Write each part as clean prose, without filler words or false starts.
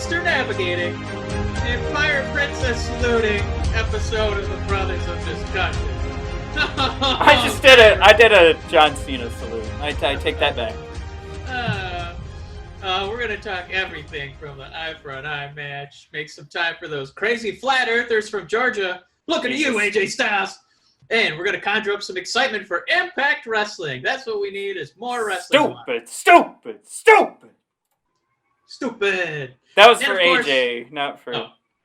monster navigating, Empire Princess saluting episode of the Brothers of Discussion. I just did it. I did a John Cena salute. I take that back. We're going to talk everything from the eye for an eye match. Make some time for those crazy flat earthers from Georgia. Looking at you, AJ Styles. And we're going to conjure up some excitement for Impact Wrestling. That's what we need is more wrestling. Stupid. That was for AJ, not for...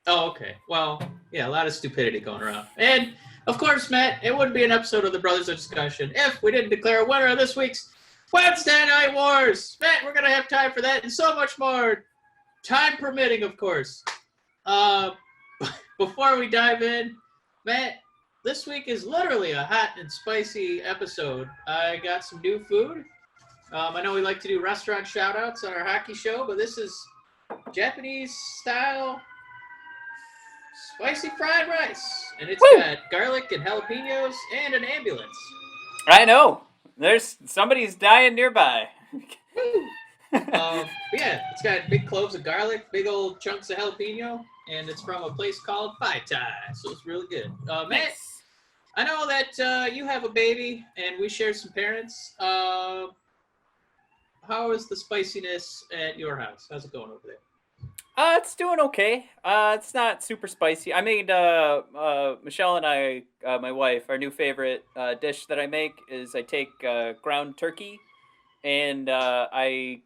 Oh, okay. Well, yeah, a lot of stupidity going around. And, of course, Matt, it wouldn't be an episode of the Brothers of Discussion if we didn't declare a winner of this week's Wednesday Night Wars. Matt, we're going to have time for that and so much more. Time permitting, of course. Before we dive in, Matt, this week is literally a hot and spicy episode. I got some new food. I know we like to do restaurant shout-outs on our hockey show, but this is Japanese-style spicy fried rice. And it's got garlic and jalapenos and an ambulance. I know. Somebody's dying nearby. Yeah, it's got big cloves of garlic, big old chunks of jalapeno, and it's from a place called Phi Tai, so it's really good. Matt, I know that you have a baby, and we share some parents. How is the spiciness at your house? How's it going over there? It's doing okay. It's not super spicy. I made Michelle and I, my wife, our new favorite dish that I make is I take ground turkey and I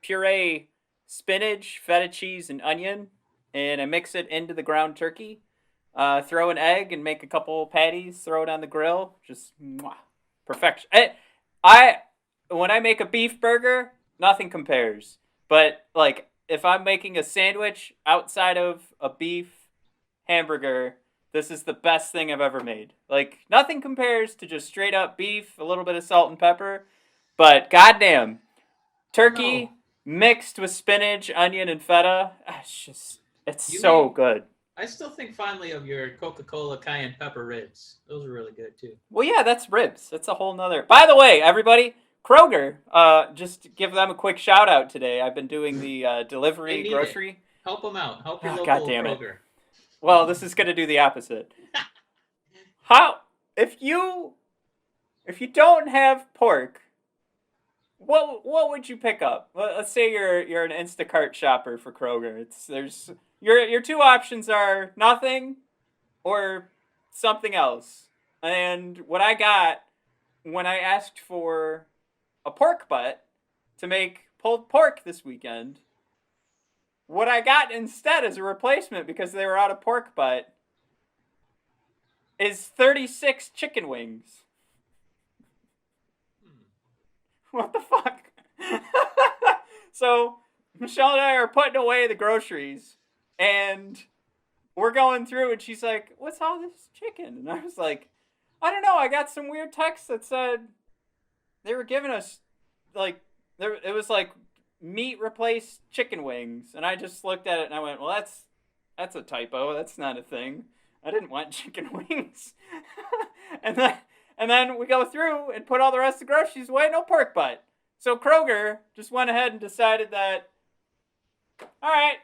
puree spinach, feta cheese, and onion, and I mix it into the ground turkey. Throw an egg and make a couple patties. Throw it on the grill. Just perfection. When I make a beef burger, nothing compares. But like, if I'm making a sandwich outside of a beef hamburger, this is the best thing I've ever made. Like, nothing compares to just straight up beef, a little bit of salt and pepper. But goddamn, turkey mixed with spinach, onion, and feta. It's so good. I still think fondly of your Coca-Cola cayenne pepper ribs. Those are really good too. Well, yeah, that's ribs. That's a whole nother. By the way, everybody, Kroger, just give them a quick shout out today. I've been doing the delivery grocery. Help them out. Help your local Kroger. Well, this is going to do the opposite. If you don't have pork, what would you pick up? Let's say you're an Instacart shopper for Kroger. Your two options are nothing or something else. And what I got when I asked for a pork butt to make pulled pork this weekend, what I got instead as a replacement, because they were out of pork butt, is 36 chicken wings. What the fuck? So Michelle and I are putting away the groceries, and we're going through, and she's like, "What's all this chicken?" And I was like, "I don't know. I got some weird text that said they were giving us, like, it was like meat replaced chicken wings." And I just looked at it and I went, "Well, that's a typo. That's not a thing. I didn't want chicken wings." and then we go through and put all the rest of the groceries away. No pork butt. So Kroger just went ahead and decided that, all right,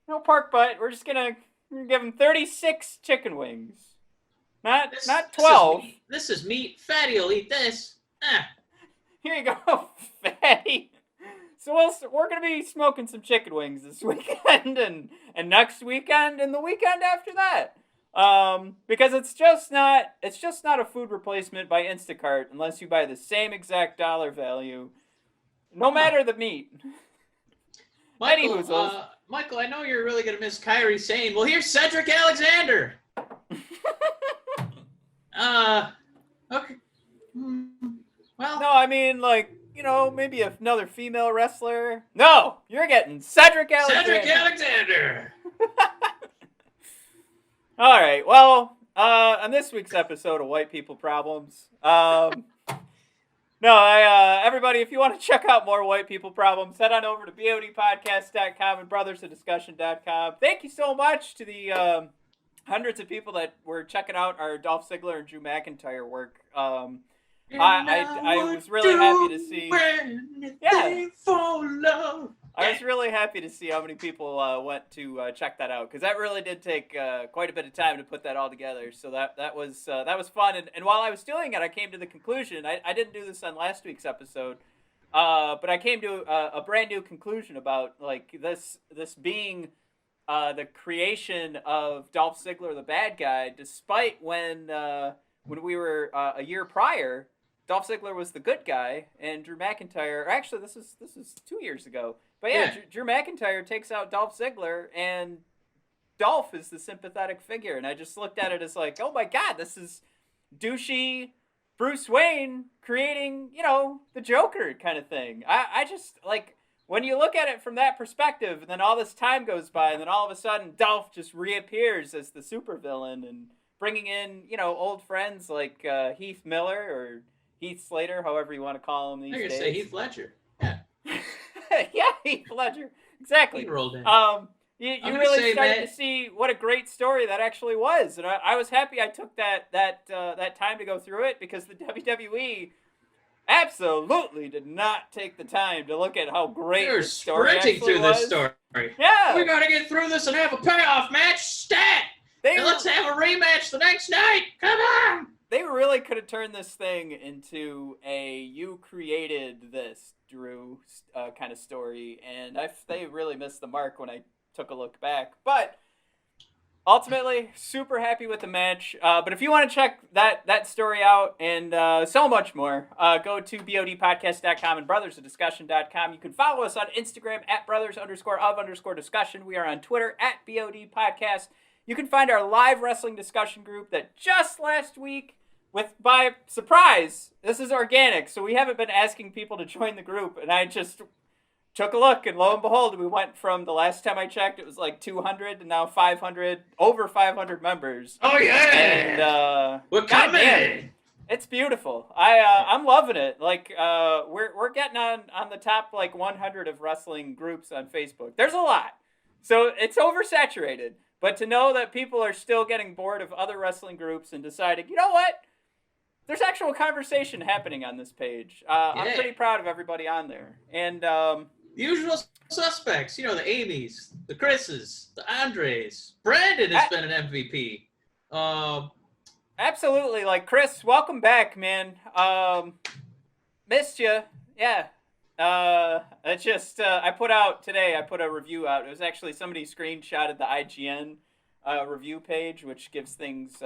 no pork butt. We're just gonna give them 36 chicken wings. Not 12. This is meat. Fatty'll eat this. Here you go, fatty. So we're going to be smoking some chicken wings this weekend and next weekend and the weekend after that. Because it's just not a food replacement by Instacart unless you buy the same exact dollar value, no matter the meat. Michael, I know you're really going to miss Kyrie Sane. Well, here's Cedric Alexander. Okay. Well, no, I mean, like, you know, maybe another female wrestler. No, you're getting Cedric Alexander. Cedric Alexander. All right. Well, on this week's episode of White People Problems, everybody, if you want to check out more White People Problems, head on over to bodpodcast.com and brothersofdiscussion.com. Thank you so much to the hundreds of people that were checking out our Dolph Ziggler and Drew McIntyre work. I was really happy to see. Yeah. For love. I was really happy to see how many people went to check that out, because that really did take quite a bit of time to put that all together. So that was fun. And while I was doing it, I came to the conclusion. I didn't do this on last week's episode, but I came to a brand new conclusion about like this being the creation of Dolph Ziggler, the bad guy, despite when we were a year prior, Dolph Ziggler was the good guy, and Drew McIntyre. Actually, this is 2 years ago. But yeah, Drew McIntyre takes out Dolph Ziggler, and Dolph is the sympathetic figure. And I just looked at it as like, oh my God, this is douchey Bruce Wayne creating, the Joker kind of thing. I just, like, when you look at it from that perspective, and then all this time goes by, and then all of a sudden Dolph just reappears as the supervillain and bringing in, old friends like Heath Miller or Heath Slater, however you want to call him these days. I say Heath Ledger. Yeah. Yeah, Heath Ledger. Exactly. He rolled in. You really started to see what a great story that actually was, and I was happy I took that time to go through it, because the WWE absolutely did not take the time to look at how great this story actually was. They're sprinting through this story. Yeah. We got to get through this and have a payoff match. Stat. And let's have a rematch the next night. Come on. They really could have turned this thing into a "you created this, Drew" kind of story, and they really missed the mark when I took a look back. But ultimately, super happy with the match. But if you want to check that story out and so much more, go to bodpodcast.com and brothersadiscussion.com. You can follow us on Instagram at brothers_of_discussion. We are on Twitter at bodpodcast. You can find our live wrestling discussion group that just last week, by surprise, this is organic, so we haven't been asking people to join the group, and I just took a look, and lo and behold, we went from, the last time I checked, it was like 200, and now 500, over 500 members. Oh, yeah! And, we're coming! Man, it's beautiful. I'm loving it. Like, we're getting on the top, 100 of wrestling groups on Facebook. There's a lot. So it's oversaturated. But to know that people are still getting bored of other wrestling groups and deciding, you know what? There's actual conversation happening on this page. I'm pretty proud of everybody on there. And the usual suspects, the Amy's, the Chris's, the Andres. Brandon has been an MVP. Absolutely. Like, Chris, welcome back, man. Missed you. Yeah. It's just, I put a review out. It was actually somebody screenshotted the IGN review page, which gives things,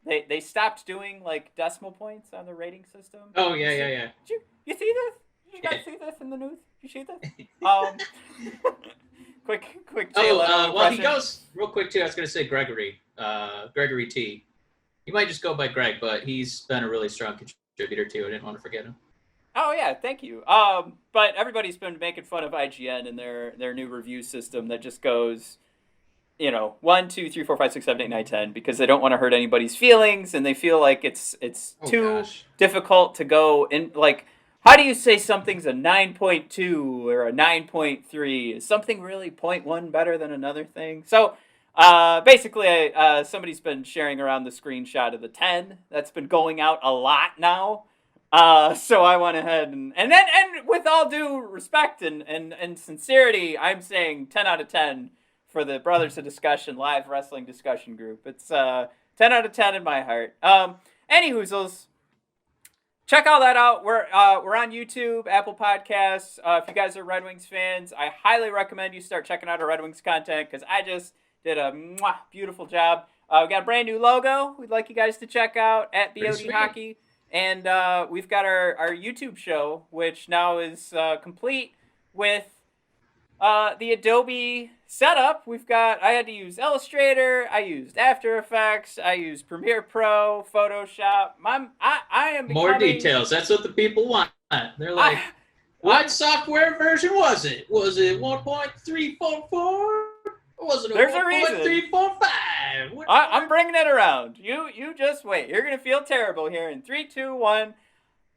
they stopped doing decimal points on the rating system. Oh, yeah. Did you see this? Did you guys see this in the news? Did you see this? Quick. Well, he goes real quick too. I was going to say Gregory T. He might just go by Greg, but he's been a really strong contributor too. I didn't want to forget him. Oh yeah, thank you. But everybody's been making fun of IGN and their new review system that just goes, 1, 2, 3, 4, 5, 6, 7, 8, 9, 10, because they don't want to hurt anybody's feelings, and they feel like it's too difficult to go in. Like, how do you say something's a 9.2 or a 9.3? Is something really 0.1 better than another thing? So basically, somebody's been sharing around the screenshot of the 10 that's been going out a lot now. So I went ahead and with all due respect and sincerity, I'm saying 10 out of 10 for the Brothers of Discussion live wrestling discussion group. It's 10 out of 10 in my heart. Anyhoozles, check all that out. We're on YouTube, Apple Podcasts. If you guys are Red Wings fans, I highly recommend you start checking out our Red Wings content, because I just did a beautiful job. We got a brand new logo we'd like you guys to check out at BOD Hockey. And we've got our YouTube show, which now is complete with the Adobe setup. I had to use Illustrator, I used After Effects, I used Premiere Pro, Photoshop. I am becoming... More details. That's what the people want. They're like, what software version was it? Was it 1.344? Or was it 1.345? I'm bringing it around. You just wait. You're going to feel terrible here in 3, 2, 1.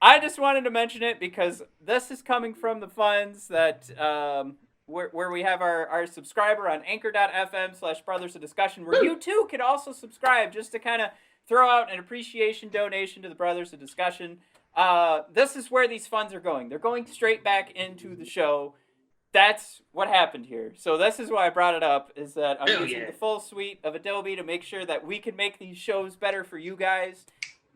I just wanted to mention it because this is coming from the funds that where we have our subscriber on anchor.fm/brothers of discussion, where you too can also subscribe, just to kind of throw out an appreciation donation to the Brothers of Discussion. This is where these funds are going. They're going straight back into the show. that's what happened here. So this is why I brought it up, is that I'm using yeah. the full suite of Adobe to make sure that we can make these shows better for you guys.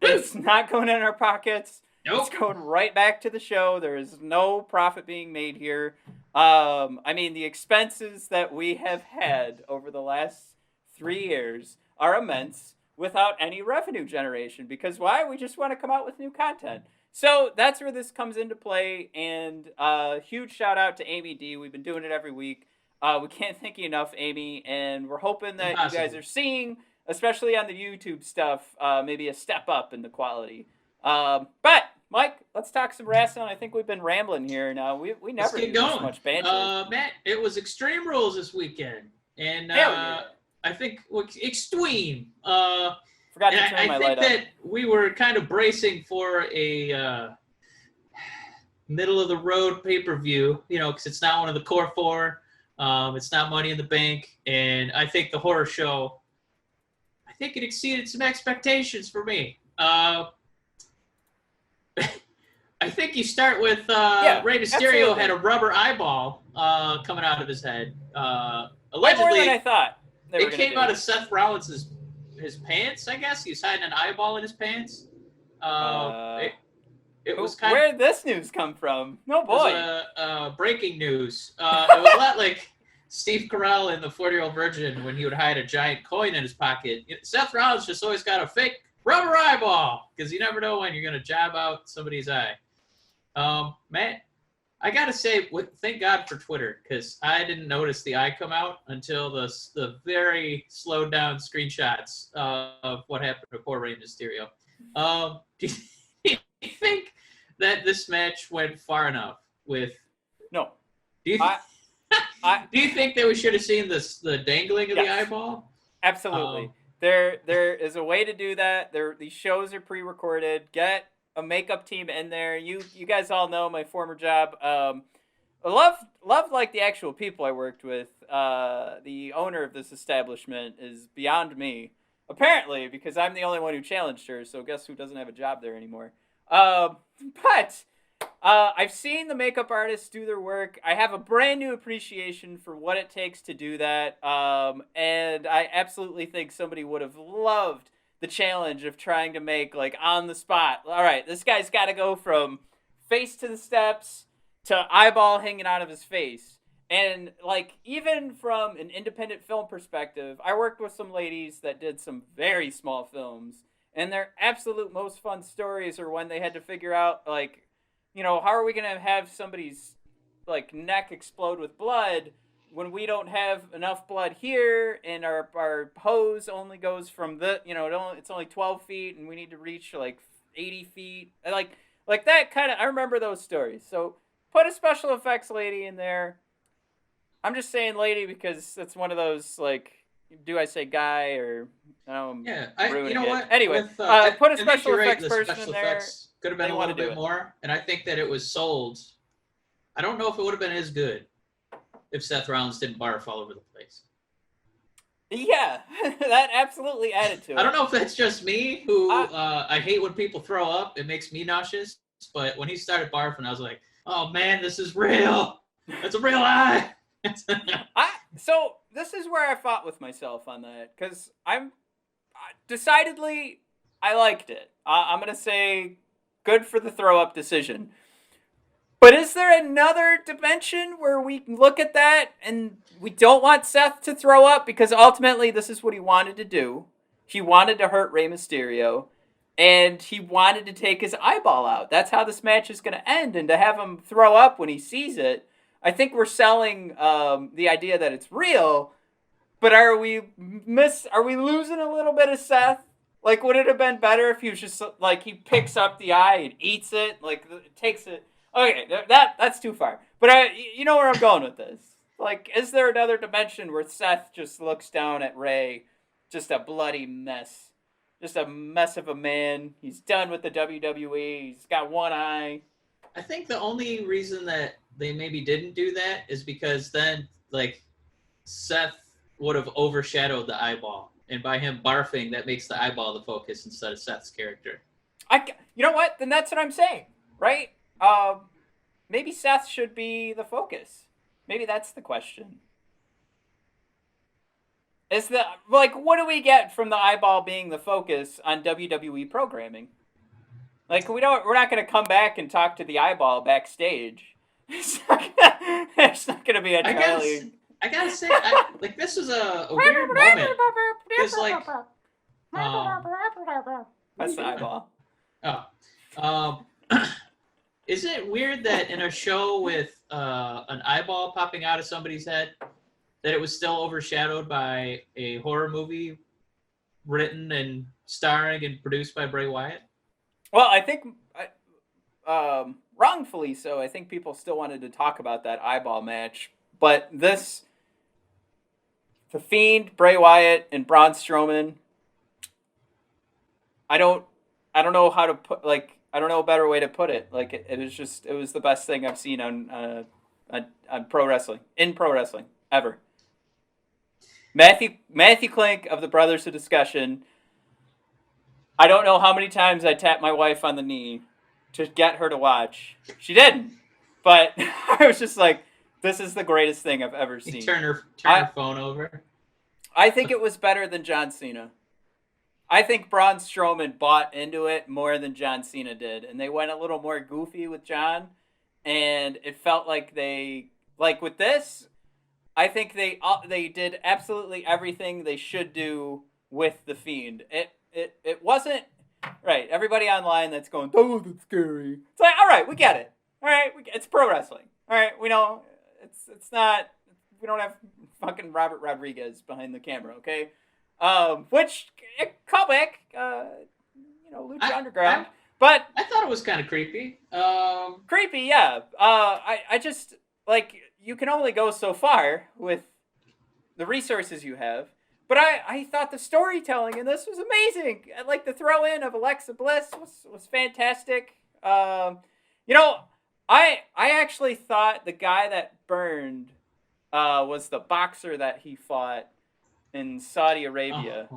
Woo! It's not going in our pockets. Nope. It's going right back to the show. There is no profit being made here. I mean, the expenses that we have had over the last 3 years are immense without any revenue generation. Because why? We just want to come out with new content. So that's where this comes into play. And huge shout out to Amy D. We've been doing it every week. We can't thank you enough, Amy. And we're hoping that you guys are seeing, especially on the YouTube stuff, maybe a step up in the quality. But Mike, let's talk some wrestling. I think we've been rambling here now. We never do this much banter. Matt, it was Extreme Rules this weekend, and yeah. I think extreme. Forgot to turn my light up. I think that we were kind of bracing for a middle of the road pay-per-view, because it's not one of the core four. It's not Money in the Bank, and I think the horror show, I think it exceeded some expectations for me. I think you start with Rey Mysterio absolutely. had a rubber eyeball coming out of his head. Allegedly, way more than I thought. It came out of Seth Rollins' his pants, I guess. He was hiding an eyeball in his pants. It was kind Where did this news come from? No boy. It was, breaking news. It was a lot like Steve Carell in The 40-Year-Old Virgin when he would hide a giant coin in his pocket. Seth Rollins just always got a fake rubber eyeball because you never know when you're going to jab out somebody's eye. Matt, I got to say, thank God for Twitter, because I didn't notice the eye come out until the very slowed down screenshots of what happened to poor Rey Mysterio. Do you think that this match went far enough with... No. Do you think that we should have seen the dangling of the eyeball? Absolutely. There is a way to do that. These shows are pre-recorded. Get a makeup team in there. You guys all know my former job. I love like the actual people I worked with. The owner of this establishment is beyond me, apparently, because I'm the only one who challenged her. So guess who doesn't have a job there anymore? But I've seen the makeup artists do their work. I have a brand new appreciation for what it takes to do that. And I absolutely think somebody would have loved the challenge of trying to make, like, on the spot. All right, this guy's got to go from face to the steps to eyeball hanging out of his face. And, like, even from an independent film perspective, I worked with some ladies that did some very small films. And their absolute most fun stories are when they had to figure out, like, how are we going to have somebody's, like, neck explode with blood when we don't have enough blood here, and our hose only goes from it's only 12 feet, and we need to reach, like, 80 feet. Like that kind of, I remember those stories. So put a special effects lady in there. I'm just saying lady because that's one of those, like, do I say guy or... you know what? Anyway, put a special effects person in there. Could have been a little bit more, and I think that it was sold. I don't know if it would have been as good if Seth Rollins didn't barf all over the place. Yeah, that absolutely added to it. I don't know if that's just me, who I hate when people throw up. It makes me nauseous. But when he started barfing, I was like, oh, man, this is real. That's a real eye. So this is where I fought with myself on that, because I'm decidedly, I liked it. I'm going to say good for the throw-up decision. But is there another dimension where we can look at that and we don't want Seth to throw up? Because ultimately this is what he wanted to do. He wanted to hurt Rey Mysterio. And he wanted to take his eyeball out. That's how this match is going to end. And to have him throw up when he sees it, I think we're selling the idea that it's real. But are we losing a little bit of Seth? Like, would it have been better if he was just, like, he picks up the eye and eats it? Like, takes it. Okay, that's too far. But you know where I'm going with this. Like, is there another dimension where Seth just looks down at Rey, just a bloody mess? Just a mess of a man. He's done with the WWE. He's got one eye. I think the only reason that they maybe didn't do that is because then, like, Seth would have overshadowed the eyeball. And by him barfing, that makes the eyeball the focus instead of Seth's character. You know what? Then that's what I'm saying, right? Maybe Seth should be the focus. Maybe that's the question. Is what do we get from the eyeball being the focus on WWE programming? Like we're not going to come back and talk to the eyeball backstage. It's not going to be a Charlie. I gotta say, this was a weird moment because that's the eyeball. Oh, isn't it weird that in a show with an eyeball popping out of somebody's head, that it was still overshadowed by a horror movie written and starring and produced by Bray Wyatt? Well, I think wrongfully so. I think people still wanted to talk about that eyeball match, but The Fiend, Bray Wyatt, and Braun Strowman. I don't know how to put I don't know a better way to put it. Like it was the best thing I've seen on pro wrestling ever. Matthew Klink of the Brothers of Discussion. I don't know how many times I tapped my wife on the knee to get her to watch. She didn't, but I was just like, "This is the greatest thing I've ever seen." Turn her phone over. I think it was better than John Cena. I think Braun Strowman bought into it more than John Cena did, and they went a little more goofy with John, and it felt like with this, I think they did absolutely everything they should do with The Fiend. It wasn't right. Everybody online that's going, "Oh, that's scary." It's like, all right, we get it. All right, it's pro wrestling. All right, we know it's not. We don't have fucking Robert Rodriguez behind the camera, okay? Which callback, Lucha Underground. But I thought it was kind of creepy. Creepy, yeah. I just you can only go so far with the resources you have. But I thought the storytelling in this was amazing. The throw in of Alexa Bliss was fantastic. I actually thought the guy that burned was the boxer that he fought in Saudi Arabia.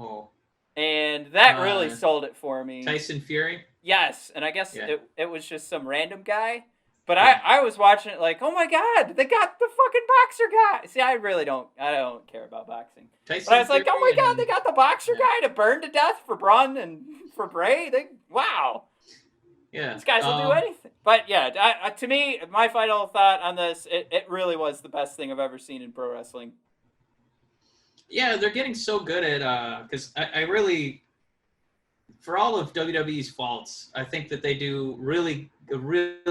And that really sold it for me. Tyson Fury? Yes, and I guess it was just some random guy. But I was watching it like, oh my god, they got the fucking boxer guy. See, I don't care about boxing. Tyson but I was like, oh my god, they got the boxer guy to burn to death for Braun and for Bray. Wow. Yeah. These guys will do anything. But yeah, to me, my final thought on this, it really was the best thing I've ever seen in pro wrestling. Yeah, they're getting so good at because I really, for all of WWE's faults, I think that they do a really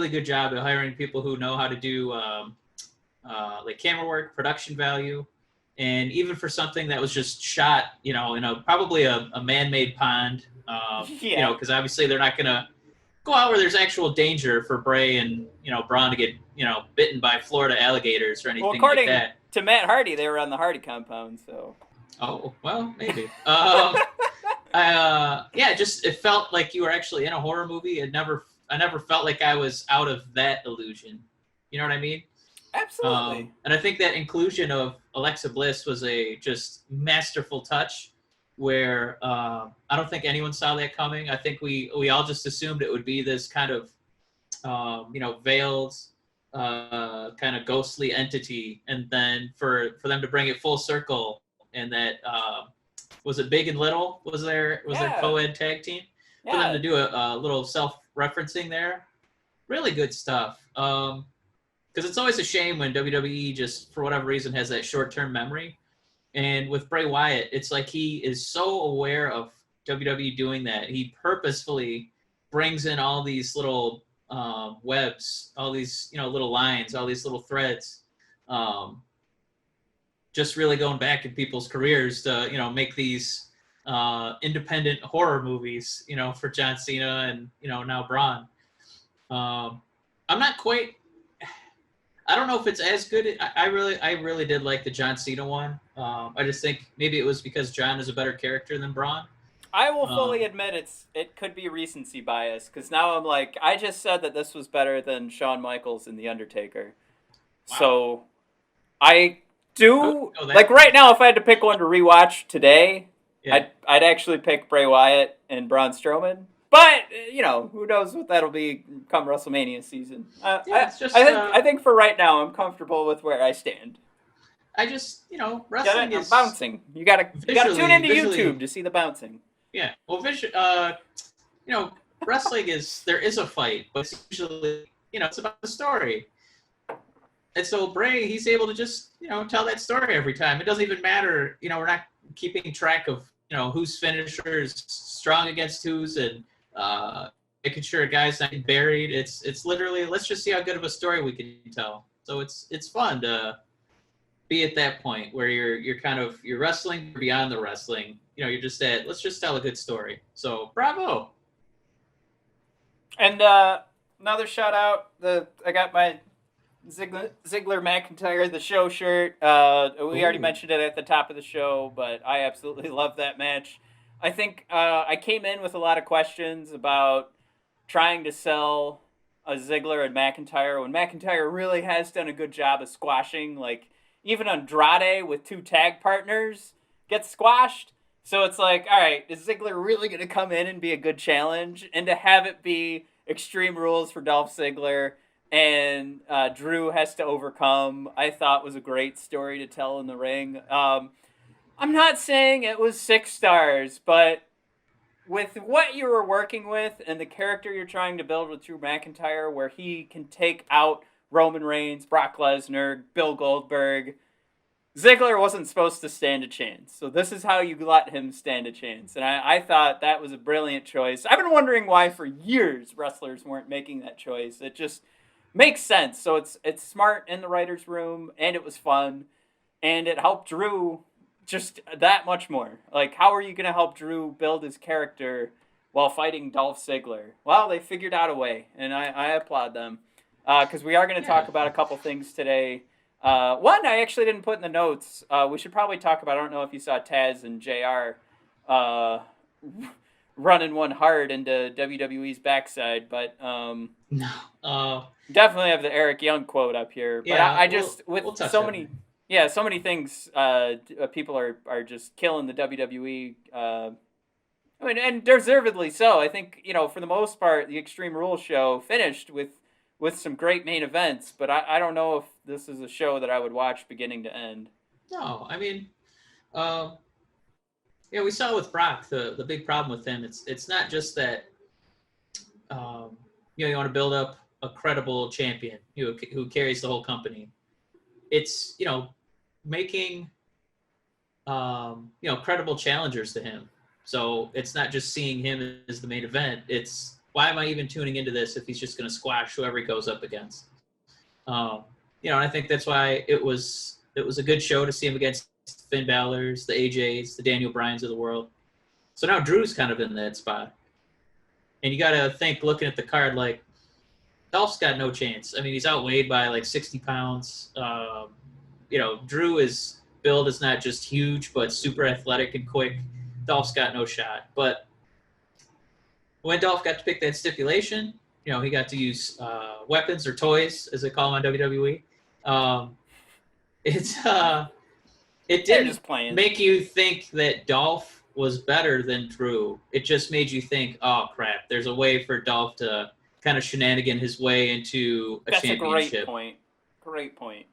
good job at hiring people who know how to do camera work, production value, and even for something that was just shot, in probably a man-made pond, because obviously they're not gonna go out where there's actual danger for Bray and Braun to get bitten by Florida alligators or anything like that. To Matt Hardy, they were on the Hardy compound, so. Oh well, maybe. It felt like you were actually in a horror movie. I never felt like I was out of that illusion. You know what I mean? Absolutely. And I think that inclusion of Alexa Bliss was a just masterful touch where I don't think anyone saw that coming. I think we all just assumed it would be this kind of, veiled, kind of ghostly entity. And then for them to bring it full circle and that, was it Big and Little? Was there co-ed tag team? Yeah. For them to do a little self-referencing there. Really good stuff. Because it's always a shame when WWE just, for whatever reason, has that short-term memory. And with Bray Wyatt, it's like he is so aware of WWE doing that. He purposefully brings in all these little webs, all these little lines, all these little threads. Just really going back in people's careers to make these independent horror movies, for John Cena and now Braun. I'm not quite. I don't know if it's as good. I really did like the John Cena one. I just think maybe it was because John is a better character than Braun. I will fully admit it could be recency bias because now I'm like, I just said that this was better than Shawn Michaels and The Undertaker. Wow. So I do right now, if I had to pick one to rewatch today, I'd actually pick Bray Wyatt and Braun Strowman. But who knows what that'll be come WrestleMania season. It's just. I think for right now, I'm comfortable with where I stand. I just, Get wrestling it? I'm is bouncing. You gotta tune into visually, YouTube to see the bouncing. Yeah. Well, wrestling there is a fight, but it's usually, it's about the story. And so Bray, he's able to just, tell that story every time. It doesn't even matter, we're not keeping track of, whose finisher is strong against whose and making sure a guy's not buried. It's literally, let's just see how good of a story we can tell. So it's fun to be at that point where you're wrestling beyond the wrestling. You're just let's just tell a good story. So bravo. And another shout out, I got my Ziggler McIntyre the show shirt. We already mentioned it at the top of the show, but I absolutely love that match. I think I came in with a lot of questions about trying to sell a Ziggler and McIntyre when McIntyre really has done a good job of squashing, like even Andrade with 2 tag partners gets squashed. So it's like, all right, is Ziggler really going to come in and be a good challenge? And to have it be Extreme Rules for Dolph Ziggler and Drew has to overcome, I thought was a great story to tell in the ring. I'm not saying it was 6 stars, but with what you were working with and the character you're trying to build with Drew McIntyre, where he can take out Roman Reigns, Brock Lesnar, Bill Goldberg, Ziggler wasn't supposed to stand a chance. So this is how you let him stand a chance. And I thought that was a brilliant choice. I've been wondering why for years wrestlers weren't making that choice. It just makes sense. So it's smart in the writer's room, and it was fun, and it helped Drew just that much more. Like, how are you going to help Drew build his character while fighting Dolph Ziggler? Well, they figured out a way, and I applaud them. Because we are going to talk about a couple things today. One I actually didn't put in the notes. We should probably talk about, I don't know if you saw Taz and JR running one hard into WWE's backside, but no. Definitely have the Eric Young quote up here. But Yeah, I just, we'll so many things people are just killing the WWE. And deservedly so. I think, for the most part, the Extreme Rules show finished with some great main events, but I don't know if this is a show that I would watch beginning to end. No, I mean, we saw with Brock the big problem with him. It's not just that you want to build up a credible champion who carries the whole company. It's making credible challengers to him. So it's not just seeing him as the main event. It's why am I even tuning into this if he's just going to squash whoever he goes up against? And I think that's why it was a good show to see him against Finn Balor's, the AJs, the Daniel Bryans of the world. So now Drew's kind of in that spot. And you got to think, looking at the card, like, Dolph's got no chance. I mean, he's outweighed by like 60 pounds. Drew is build is not just huge, but super athletic and quick. Dolph's got no shot. But when Dolph got to pick that stipulation, he got to use weapons or toys, as they call them on WWE. It didn't make you think that Dolph was better than Drew. It just made you think, oh crap, there's a way for Dolph to kind of shenanigan his way into a championship. That's a great point. Great point.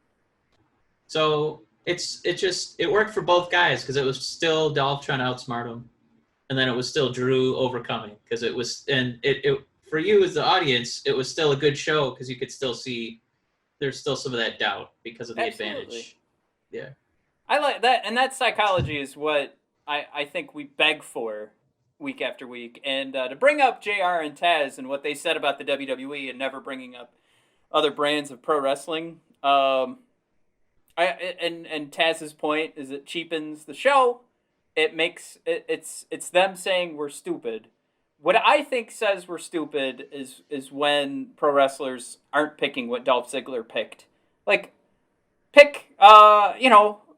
So it worked for both guys because it was still Dolph trying to outsmart him, and then it was still Drew overcoming because it was it for you as the audience, it was still a good show because you could still see there's still some of that doubt because of the advantage. Yeah, I like that, and that psychology is what I think we beg for week after week. And to bring up JR and Taz and what they said about the WWE and never bringing up other brands of pro wrestling, and Taz's point is it cheapens the show. It makes it's them saying we're stupid. What I think says we're stupid is when pro wrestlers aren't picking what Dolph Ziggler picked. Like, pick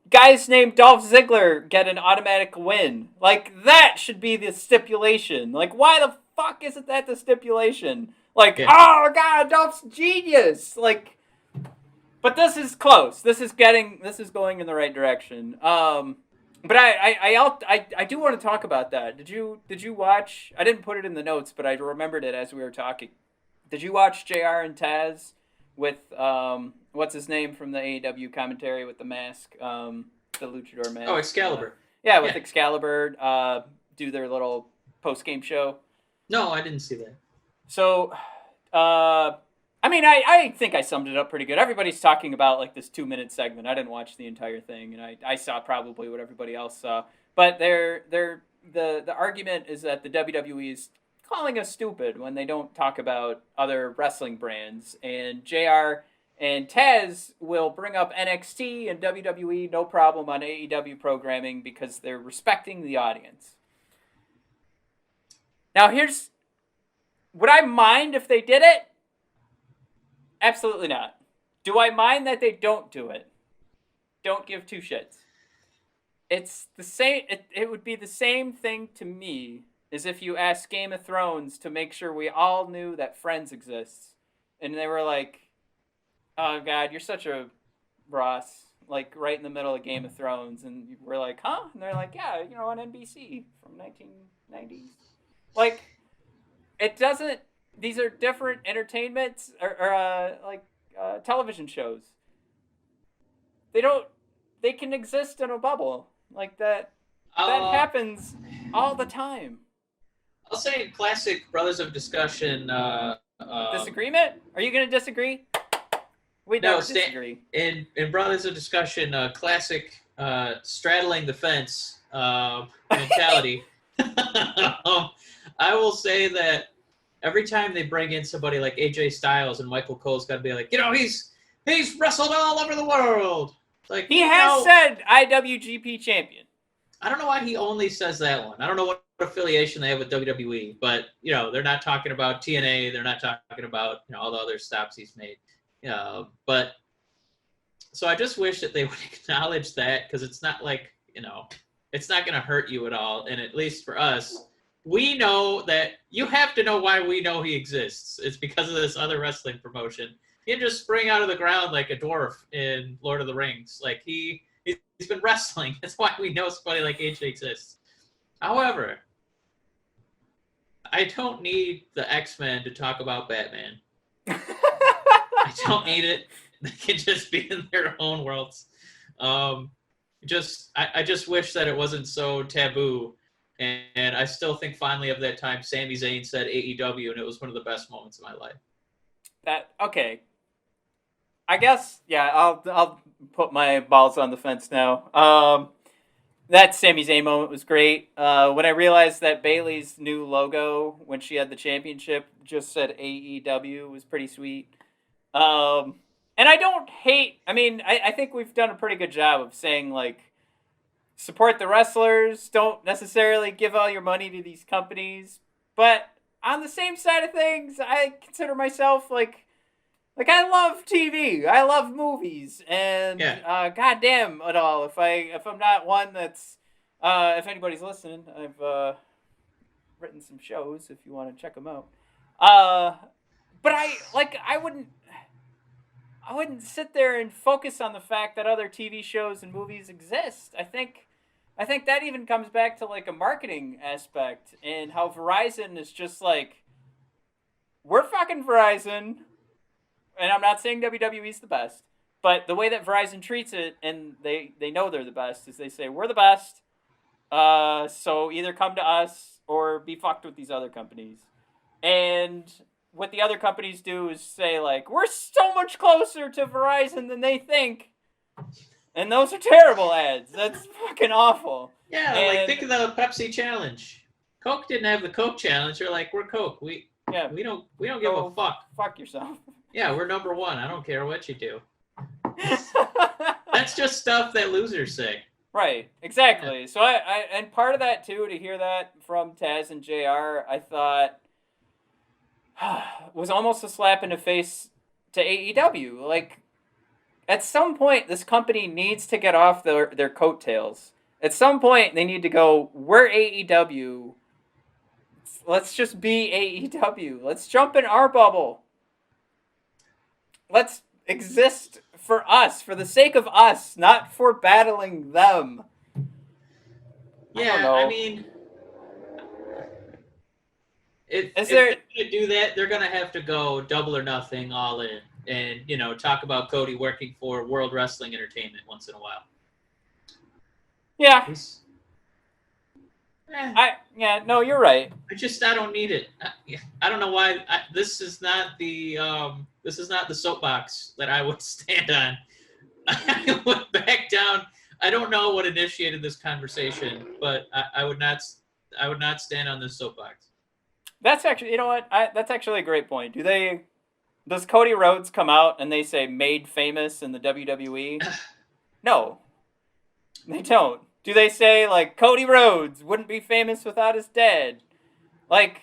guys named Dolph Ziggler get an automatic win. Like, that should be the stipulation. Like, why the fuck isn't that the stipulation? Like, oh god, Dolph's genius. Like, but this is close. This is going in the right direction. But I do want to talk about that. Did you watch? I didn't put it in the notes, but I remembered it as we were talking. Did you watch JR and Taz with what's his name from the AEW commentary with the mask, the luchador mask? Oh, Excalibur. Yeah, with Excalibur, do their little post game show. No, I didn't see that. So, I mean, I think I summed it up pretty good. Everybody's talking about like this 2-minute segment. I didn't watch the entire thing, and I saw probably what everybody else saw. But the argument is that the WWE is calling us stupid when they don't talk about other wrestling brands. And JR and Taz will bring up NXT and WWE no problem on AEW programming because they're respecting the audience. Now would I mind if they did it? Absolutely not. Do I mind that they don't do it? Don't give two shits. It's the same. It would be the same thing to me as if you asked Game of Thrones to make sure we all knew that Friends exists, and they were like, "Oh God, you're such a Ross," like right in the middle of Game of Thrones, and we're like, "Huh?" And they're like, "Yeah, on NBC from 1990s." Like, it doesn't. These are different entertainments or television shows. They can exist in a bubble like that. That happens all the time. I'll say in classic Brothers of Discussion. Disagreement? Are you going to disagree? We never disagree. In Brothers of Discussion, classic straddling the fence mentality. I will say that every time they bring in somebody like AJ Styles and Michael Cole's got to be like, he's wrestled all over the world. Like he has said IWGP champion. I don't know why he only says that one. I don't know what affiliation they have with WWE, but they're not talking about TNA. They're not talking about all the other stops he's made. But so I just wish that they would acknowledge that because it's not like it's not going to hurt you at all. And at least for us, we know that you have to know why we know he exists. It's because of this other wrestling promotion. He didn't just spring out of the ground like a dwarf in Lord of the Rings. Like he's been wrestling. That's why we know somebody like AJ exists. However, I don't need the X-Men to talk about Batman. I don't need it. They can just be in their own worlds. I just wish that it wasn't so taboo. And I still think finally of that time Sami Zayn said AEW, and it was one of the best moments of my life. Okay. I guess, yeah, I'll put my balls on the fence now. That Sami Zayn moment was great. When I realized that Bayley's new logo, when she had the championship, just said AEW was pretty sweet. And I don't hate, I think we've done a pretty good job of saying, like, support the wrestlers, don't necessarily give all your money to these companies. But on the same side of things, I consider myself like I love TV, I love movies, and goddamn it all, if I'm not one that's if anybody's listening, I've written some shows if you want to check them out. But I wouldn't sit there and focus on the fact that other TV shows and movies exist. I think that even comes back to like a marketing aspect and how Verizon is just like, we're fucking Verizon. And I'm not saying WWE's the best, but the way that Verizon treats it, and they know they're the best, is they say, we're the best, so either come to us or be fucked with these other companies. And what the other companies do is say, like, we're so much closer to Verizon than they think. And those are terrible ads. That's fucking awful. Yeah, like think of the Pepsi challenge. Coke didn't have the Coke challenge. They're like, we're Coke. We don't give a fuck. Fuck yourself. Yeah, we're number one. I don't care what you do. That's just stuff that losers say. Right, exactly. Yeah. So I and part of that too, to hear that from Taz and JR, I thought was almost a slap in the face to AEW. Like, at some point, this company needs to get off their coattails. At some point, they need to go, we're AEW. Let's just be AEW. Let's jump in our bubble. Let's exist for us, for the sake of us, not for battling them. Yeah, I mean, if they're going to do that, they're going to have to go double or nothing, all in, and talk about Cody working for World Wrestling Entertainment once in a while. Yeah. No, you're right. I don't need it. I don't know why. This is not the soapbox that I would stand on. I went back down. I don't know what initiated this conversation, but I would not stand on this soapbox. That's actually, you know what? That's actually a great point. Does Cody Rhodes come out and they say made famous in the WWE? No, they don't. Do they say like Cody Rhodes wouldn't be famous without his dad? Like,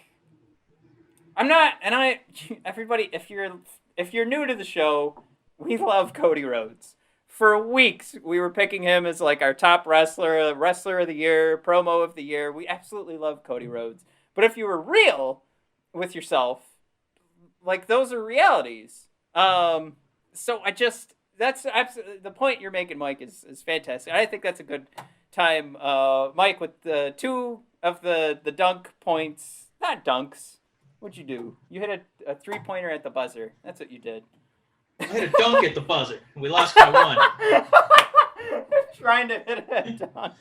I'm not, and everybody, if you're new to the show, we love Cody Rhodes. For weeks, we were picking him as like our top wrestler of the year, promo of the year. We absolutely love Cody Rhodes. But if you were real with yourself, like those are realities. So that's absolutely the point you're making, Mike, is fantastic. I think that's a good time, Mike, with the two of the dunk points, not dunks. What'd you do? You hit a 3-pointer at the buzzer. That's what you did. I hit a dunk at the buzzer. We lost by 1. Trying to hit a dunk.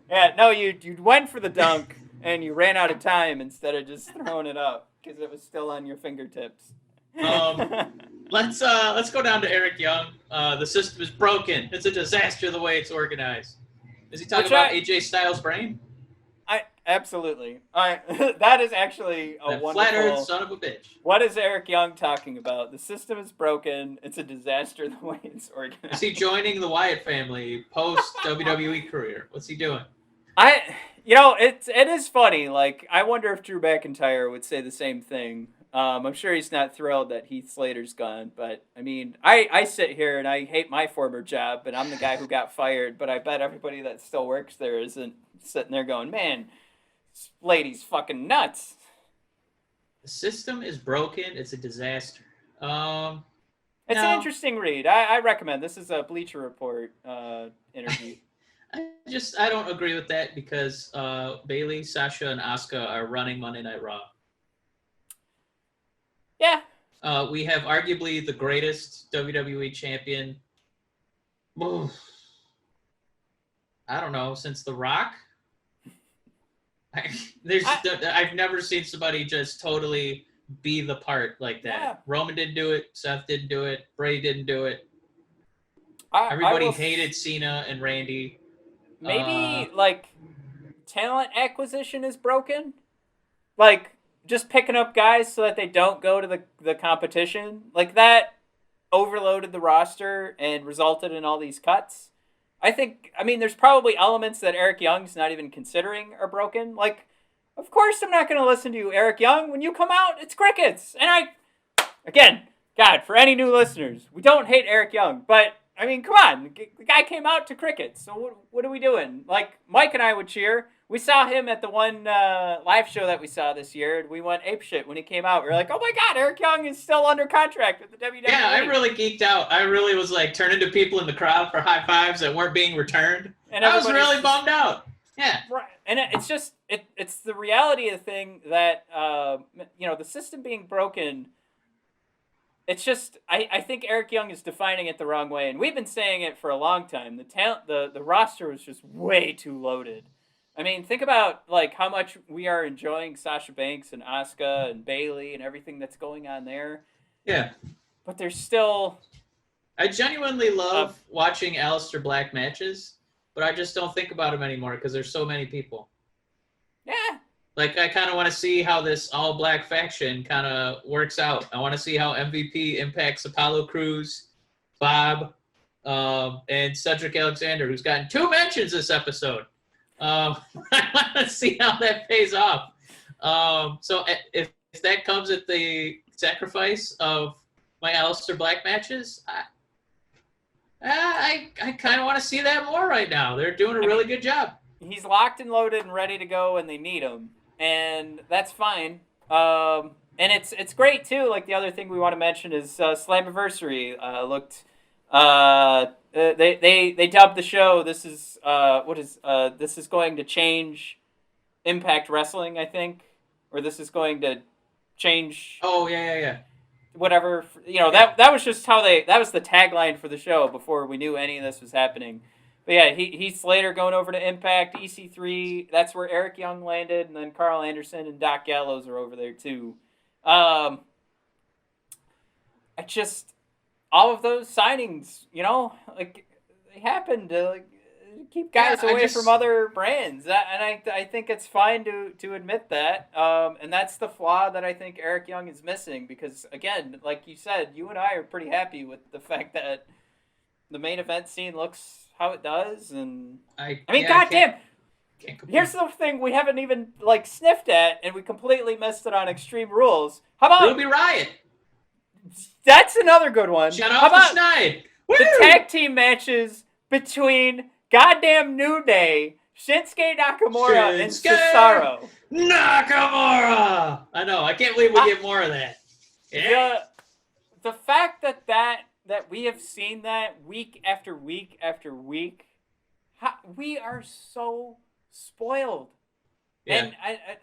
Yeah, no, you went for the dunk and you ran out of time instead of just throwing it up because it was still on your fingertips. Let's go down to Eric Young. The system is broken. It's a disaster the way it's organized. Is he talking about AJ Styles' brain? Absolutely. That is actually a wonderful. Flat Earth son of a bitch. What is Eric Young talking about? The system is broken. It's a disaster the way it's organized. Is he joining the Wyatt family post WWE career? What's he doing? It is funny. Like, I wonder if Drew McIntyre would say the same thing. I'm sure he's not thrilled that Heath Slater's gone, but I mean, I sit here and I hate my former job, and I'm the guy who got fired. But I bet everybody that still works there isn't sitting there going, "Man, this lady's fucking nuts." The system is broken. It's a disaster. It's an interesting read. I recommend. This is a Bleacher Report interview. I don't agree with that because Bayley, Sasha, and Asuka are running Monday Night Raw. Yeah. We have arguably the greatest WWE champion. I don't know, since The Rock. I've never seen somebody just totally be the part like that. Yeah. Roman didn't do it. Seth didn't do it. Bray didn't do it. Everybody hated Cena and Randy. Maybe talent acquisition is broken. Like just picking up guys so that they don't go to the competition. Like that overloaded the roster and resulted in all these cuts. I mean, there's probably elements that Eric Young's not even considering are broken. Like, of course I'm not going to listen to you, Eric Young. When you come out, it's crickets. And God, for any new listeners, we don't hate Eric Young. But, I mean, come on. The guy came out to crickets. So what are we doing? Like, Mike and I would cheer. We saw him at the one live show that we saw this year, and we went apeshit when he came out. We were like, oh my God, Eric Young is still under contract with the WWE. Yeah, I really geeked out. I really was like turning to people in the crowd for high fives that weren't being returned. And I was really bummed out. Yeah. Right. And it's just, it's the reality of the thing that, the system being broken, it's just, I think Eric Young is defining it the wrong way. And we've been saying it for a long time. The roster was just way too loaded. I mean, think about like how much we are enjoying Sasha Banks and Asuka and Bayley and everything that's going on there. Yeah. But there's still... I genuinely love watching Aleister Black matches, but I just don't think about them anymore because there's so many people. Yeah. Like, I kind of want to see how this all-black faction kind of works out. I want to see how MVP impacts Apollo Crews, Bob, and Cedric Alexander, who's gotten 2 mentions this episode. I want to see how that pays off. So if that comes at the sacrifice of my Aleister Black matches, I kind of want to see that more right now. They're doing a really good job. He's locked and loaded and ready to go when they need him, and that's fine. And it's great too. Like the other thing we want to mention is Slammiversary looked They dubbed the show. This is this is going to change Impact Wrestling, I think, or this is going to change. Oh yeah. Whatever, that was just how that was the tagline for the show before we knew any of this was happening. But yeah, Heath Slater going over to Impact, EC3, that's where Eric Young landed, and then Carl Anderson and Doc Gallows are over there too. I just, all of those signings, like, they happened to, like, keep guys away from other brands, and I think it's fine to admit that, and that's the flaw that I think Eric Young is missing, because again, like you said, you and I are pretty happy with the fact that the main event scene looks how it does, and I mean, goddamn, here's the thing we haven't even like sniffed at, and we completely missed it on Extreme Rules. How about Ruby Riott? That's another good one. Shut off the schneid. The tag team matches between goddamn New Day, Shinsuke Nakamura, and Cesaro. Nakamura! I know. I can't believe we get more of that. Yeah. The fact that we have seen that week after week after week, we are so spoiled. Yeah.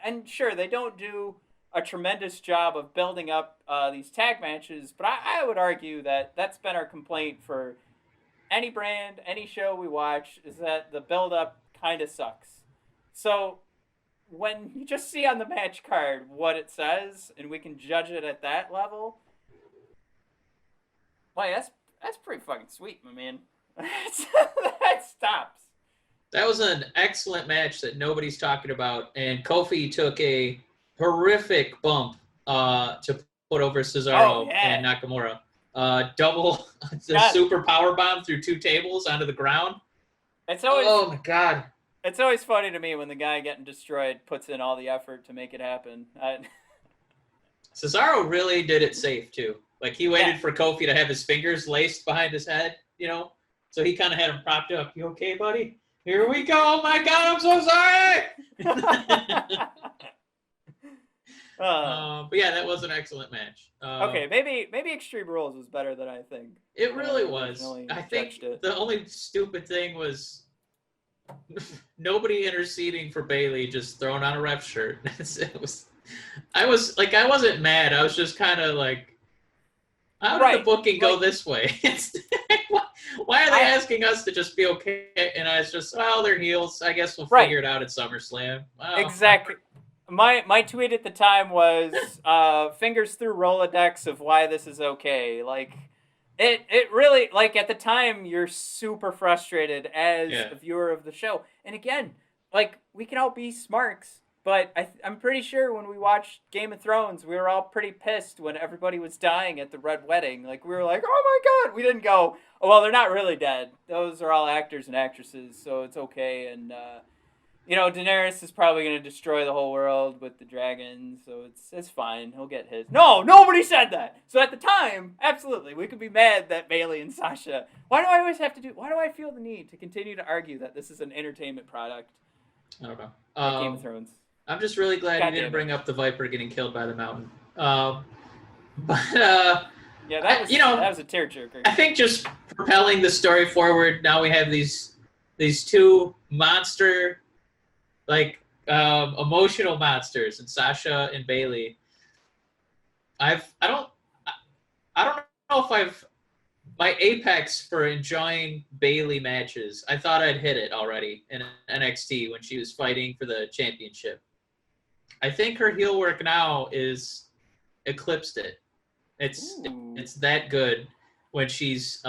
And sure, they don't do a tremendous job of building up these tag matches, but I would argue that that's been our complaint for any brand, any show we watch, is that the build-up kind of sucks. So when you just see on the match card what it says, and we can judge it at that level, boy, that's pretty fucking sweet, my man. That stops. That was an excellent match that nobody's talking about, and Kofi took a horrific bump to put over Cesaro and Nakamura. Double super power bomb through two tables onto the ground. Oh my god! It's always funny to me when the guy getting destroyed puts in all the effort to make it happen. Cesaro really did it safe too. Like, he waited for Kofi to have his fingers laced behind his head, so he kind of had him propped up. You okay, buddy? Here we go! Oh my god! I'm so sorry. But yeah, that was an excellent match. Okay, maybe Extreme Rules was better than I think. It really was. I think the only stupid thing was nobody interceding for Bayley, just throwing on a ref shirt. I wasn't mad. I was just kind of like, how did the booking go this way? Why are they asking us to just be okay? And I was just, they're heels. I guess we'll figure it out at SummerSlam. Wow. Exactly. My tweet at the time was fingers through Rolodex of why this is okay. Like, it really, like, at the time, you're super frustrated as a viewer of the show. And again, like, we can all be smarks, but I'm pretty sure when we watched Game of Thrones, we were all pretty pissed when everybody was dying at the Red Wedding. Like, we were like, oh my god! We didn't go, oh, well, they're not really dead. Those are all actors and actresses, so it's okay. And, Daenerys is probably going to destroy the whole world with the dragons, so it's fine. He'll get his. No, nobody said that! So at the time, absolutely, we could be mad that Bayley and Sasha... Why do I feel the need to continue to argue that this is an entertainment product? I don't know. Game of Thrones. I'm just really glad you didn't bring up the Viper getting killed by the mountain. That was a tearjerker. I think just propelling the story forward, now we have these two monster... emotional monsters, and Sasha and Bayley. I don't know if my apex for enjoying Bayley matches. I thought I'd hit it already in NXT when she was fighting for the championship. I think her heel work now is eclipsed it. It's that good when she's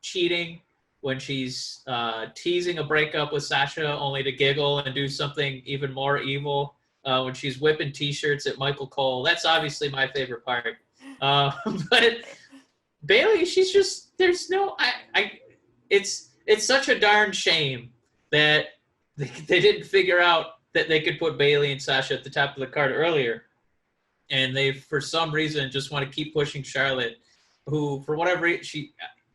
cheating, when she's teasing a breakup with Sasha only to giggle and do something even more evil, when she's whipping T-shirts at Michael Cole. That's obviously my favorite part. But Bayley, she's just, there's no, it's such a darn shame that they didn't figure out that they could put Bayley and Sasha at the top of the card earlier. And they, for some reason, just want to keep pushing Charlotte, who, for whatever reason,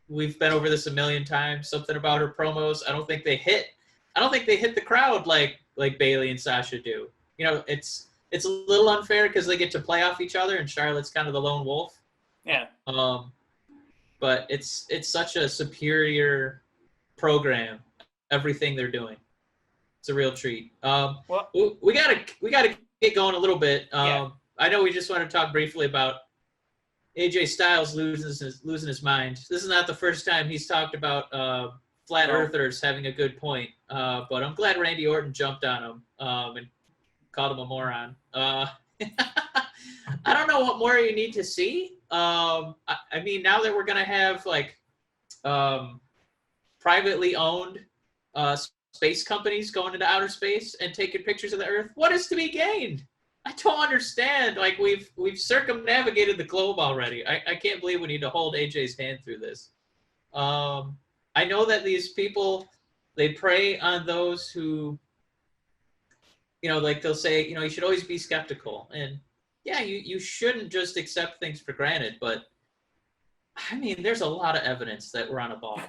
we've been over this a million times. Something about her promos, I don't think they hit the crowd like Bayley and Sasha do. It's a little unfair because they get to play off each other, and Charlotte's kind of the lone wolf. Yeah. but it's such a superior program. Everything they're doing, it's a real treat. Well, we gotta get going a little bit. Yeah. I know we just want to talk briefly about AJ Styles losing his mind. This is not the first time he's talked about flat earthers having a good point, but I'm glad Randy Orton jumped on him and called him a moron. I don't know what more you need to see. I mean, now that we're gonna have like privately owned space companies going into outer space and taking pictures of the Earth, what is to be gained? I don't understand. Like we've circumnavigated the globe already. I can't believe we need to hold AJ's hand through this. I know that these people, they prey on those who, like they'll say, you should always be skeptical. And yeah, you shouldn't just accept things for granted. But I mean, there's a lot of evidence that we're on a ball.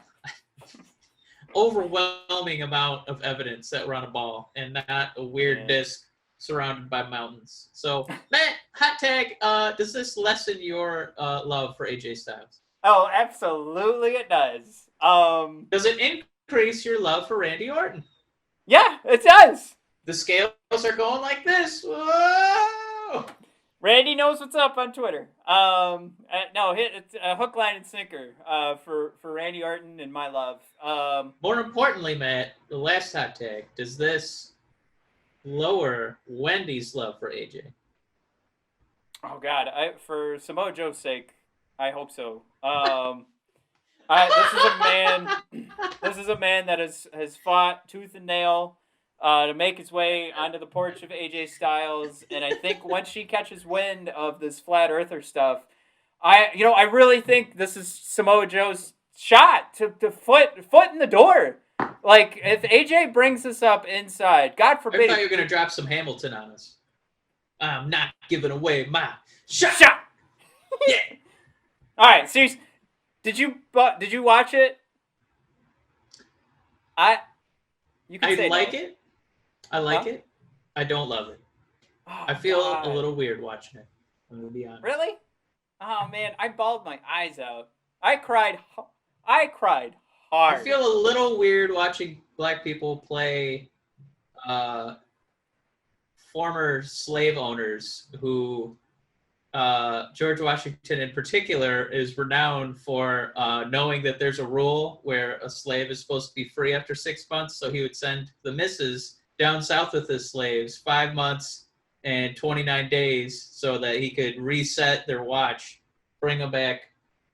Overwhelming amount of evidence that we're on a ball and not a weird disc surrounded by mountains. So, Matt, hot tag, does this lessen your love for AJ Styles? Oh, absolutely it does. Does it increase your love for Randy Orton? Yeah, it does. The scales are going like this. Whoa! Randy knows what's up on Twitter. No, it's a hook, line, and sinker for Randy Orton and my love. More importantly, Matt, the last hot tag, does this lower Wendy's love for AJ? Oh God, for Samoa Joe's sake, I hope so. This is a man that has fought tooth and nail to make his way onto the porch of AJ Styles, and I think once she catches wind of this flat earther stuff, I really think this is Samoa Joe's shot to foot in the door. Like, if AJ brings this up inside, God forbid. I thought you were going to drop some Hamilton on us. I'm not giving away my shot. Yeah. All right, seriously. Did you watch it? I like it. I like it. I don't love it. Oh, I feel God. a little weird watching it. I'm going to be honest. Really? Oh, man, I bawled my eyes out. I cried hard. I feel a little weird watching black people play former slave owners who George Washington in particular is renowned for knowing that there's a rule where a slave is supposed to be free after 6 months. So he would send the missus down south with his slaves 5 months and 29 days so that he could reset their watch, bring them back,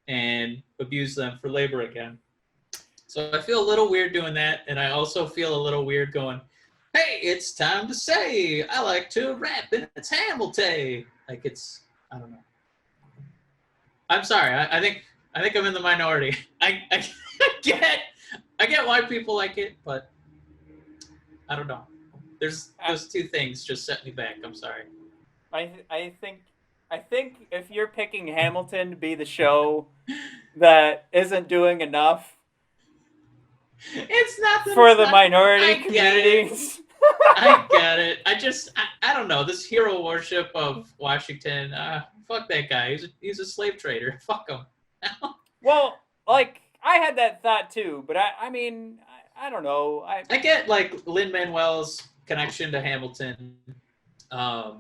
and abuse them for labor again. So I feel a little weird doing that, and I also feel a little weird going, hey, it's time to say, I like to rap, and it's Hamilton. Like, it's, I don't know. I'm sorry. I think I'm in the minority. I get why people like it, but I don't know. There's those two things just set me back. I'm sorry. I think if you're picking Hamilton to be the show that isn't doing enough, it's not for the minority communities. I get it. I don't know. This hero worship of Washington. Fuck that guy. He's a slave trader. Fuck him. Well, like, I had that thought too, but I mean, I don't know. I get like Lin-Manuel's connection to Hamilton. I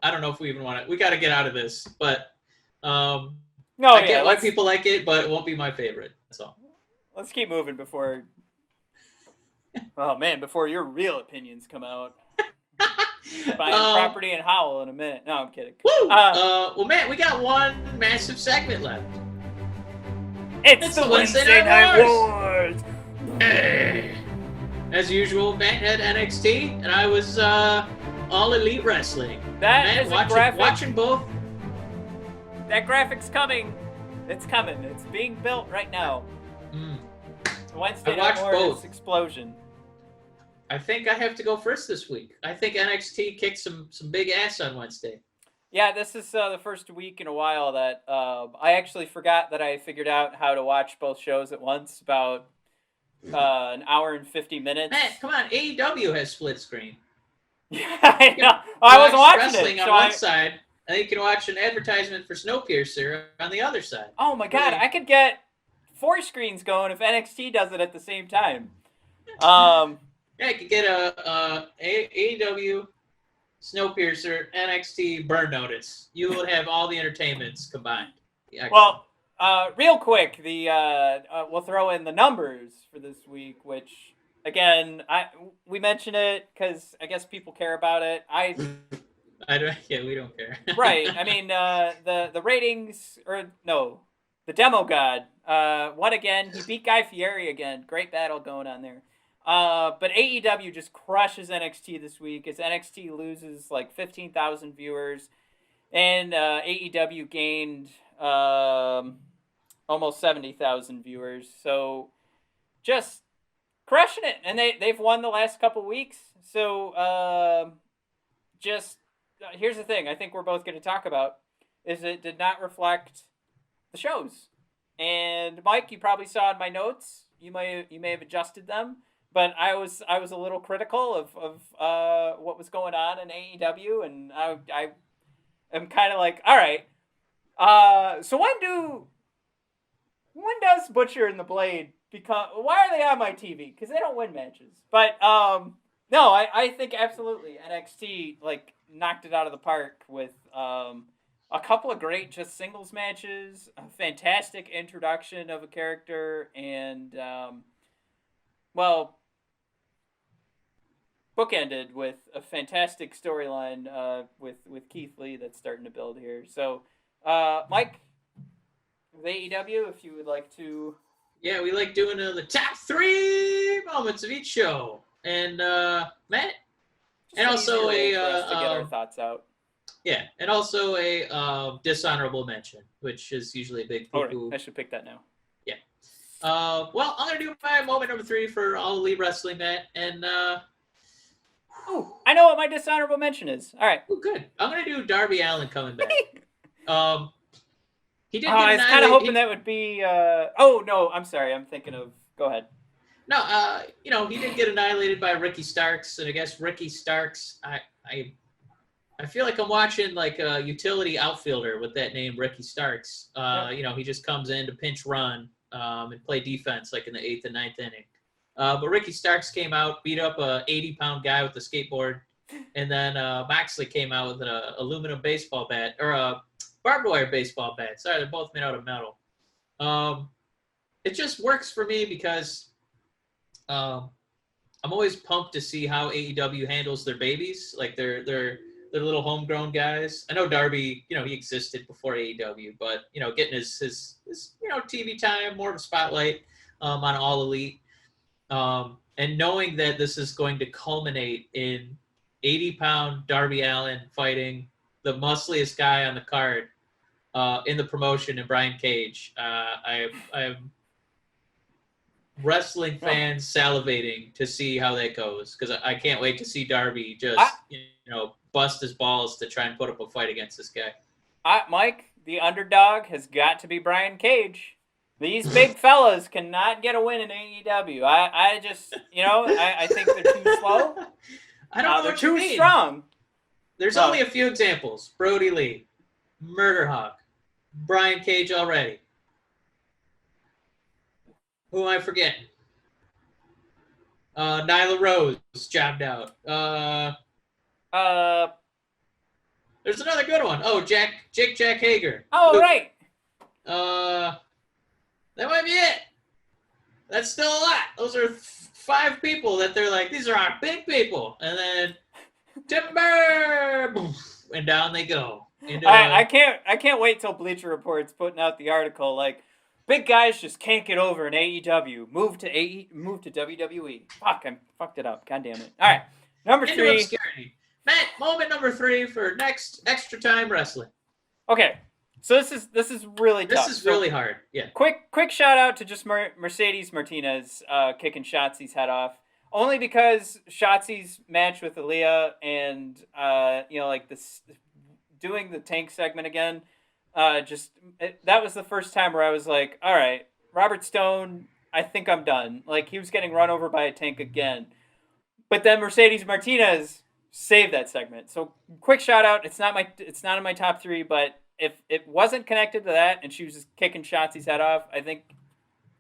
don't know if we even want to. We got to get out of this, but I get why people like it, but it won't be my favorite. That's all. Let's keep moving before your real opinions come out. Buying property in Howell in a minute. No, I'm kidding. Woo! Well, man, we got one massive segment left. It's the Wednesday Night Wars. As usual, Matt had NXT, and I was All Elite Wrestling. Watching both. That graphic's coming. It's coming. It's being built right now. Wednesday Night Wars explosion. I think I have to go first this week. I think NXT kicked some big ass on Wednesday. Yeah, this is the first week in a while that I actually forgot that I figured out how to watch both shows at once. About an hour and 50 minutes. Man, come on! AEW has split screen. Yeah, I know. I was watching wrestling it on one side, And you can watch an advertisement for Snowpiercer on the other side. Oh my god, I could get 4 screens going if NXT does it at the same time. Yeah, you could get a AEW, Snowpiercer, NXT Burn Notice. You will have all the entertainments combined. Well, real quick, we'll throw in the numbers for this week, which again, we mention it because I guess people care about it. Yeah, we don't care. Right. I mean, the ratings, the Demo God won again. He beat Guy Fieri again. Great battle going on there. But AEW just crushes NXT this week as NXT loses like 15,000 viewers, and AEW gained almost 70,000 viewers. So just crushing it, and they've won the last couple weeks. So here's the thing I think we're both going to talk about is it did not reflect the shows. And Mike, you probably saw in my notes, you may have adjusted them, but I was a little critical of what was going on in AEW, and I am kind of like, all right, so when does Butcher and the Blade why are they on my TV? Because they don't win matches. But no, I think absolutely NXT like knocked it out of the park with a couple of great just singles matches, a fantastic introduction of a character, and bookended with a fantastic storyline with Keith Lee that's starting to build here. So, Mike, with AEW, if you would like to. Yeah, we like doing the top 3 moments of each show. And Matt, Just and also for us to get our thoughts out. Yeah, and also a dishonorable mention, which is usually a big poo-poo. I should pick that now. Yeah. Well, I'm gonna do my moment number 3 for All Elite Wrestling, Matt, and ooh, I know what my dishonorable mention is. All right. Oh, good. I'm gonna do Darby Allin coming back. He did. I was kind of hoping that would be. Oh no, I'm sorry. I'm thinking of. Go ahead. No, he did get annihilated by Ricky Starks, and I guess Ricky Starks. I feel like I'm watching like a utility outfielder with that name, Ricky Starks. Yep. He just comes in to pinch run and play defense like in the 8th and 9th inning. But Ricky Starks came out, beat up a 80-pound guy with a skateboard, and then Moxley came out with an aluminum baseball bat or a barbed wire baseball bat. Sorry, they're both made out of metal. It just works for me because I'm always pumped to see how AEW handles their babies, like their little homegrown guys. I know Darby, he existed before AEW, but getting his TV time, more of a spotlight on All Elite, and knowing that this is going to culminate in 80-pound Darby Allin fighting the muscliest guy on the card in the promotion, in Brian Cage. I'm wrestling fans salivating to see how that goes, because I can't wait to see Darby just bust his balls to try and put up a fight against this guy. Mike, the underdog has got to be Brian Cage. These big fellas cannot get a win in AEW. I just, I think they're too slow. I don't know they're what you too mean. Strong. There's only a few examples. Brody Lee, Murder Hawk, Brian Cage already. Who am I forgetting? Nyla Rose jobbed out. There's another good one. Oh, Jack Hager. Oh, right. That might be it. That's still a lot. Those are 5 people that they're like, these are our big people. And then Timber, boom, and down they go. I can't wait till Bleacher Report's putting out the article like, big guys just can't get over in AEW. Move to WWE. Fuck, I fucked it up. God damn it. All right, number 3. Obscurity. Matt, moment number 3 for next Extra Time Wrestling. Okay, so this is really tough. This is really hard. Yeah. Quick shout out to just Mercedes Martinez kicking Shotzi's head off. Only because Shotzi's match with Aaliyah and this doing the tank segment again. That was the first time where I was like, all right, Robert Stone, I think I'm done. Like, he was getting run over by a tank again. But then Mercedes Martinez save that segment. So quick shout out. It's not in my top 3, but if it wasn't connected to that and she was just kicking Shotzi's head off, I think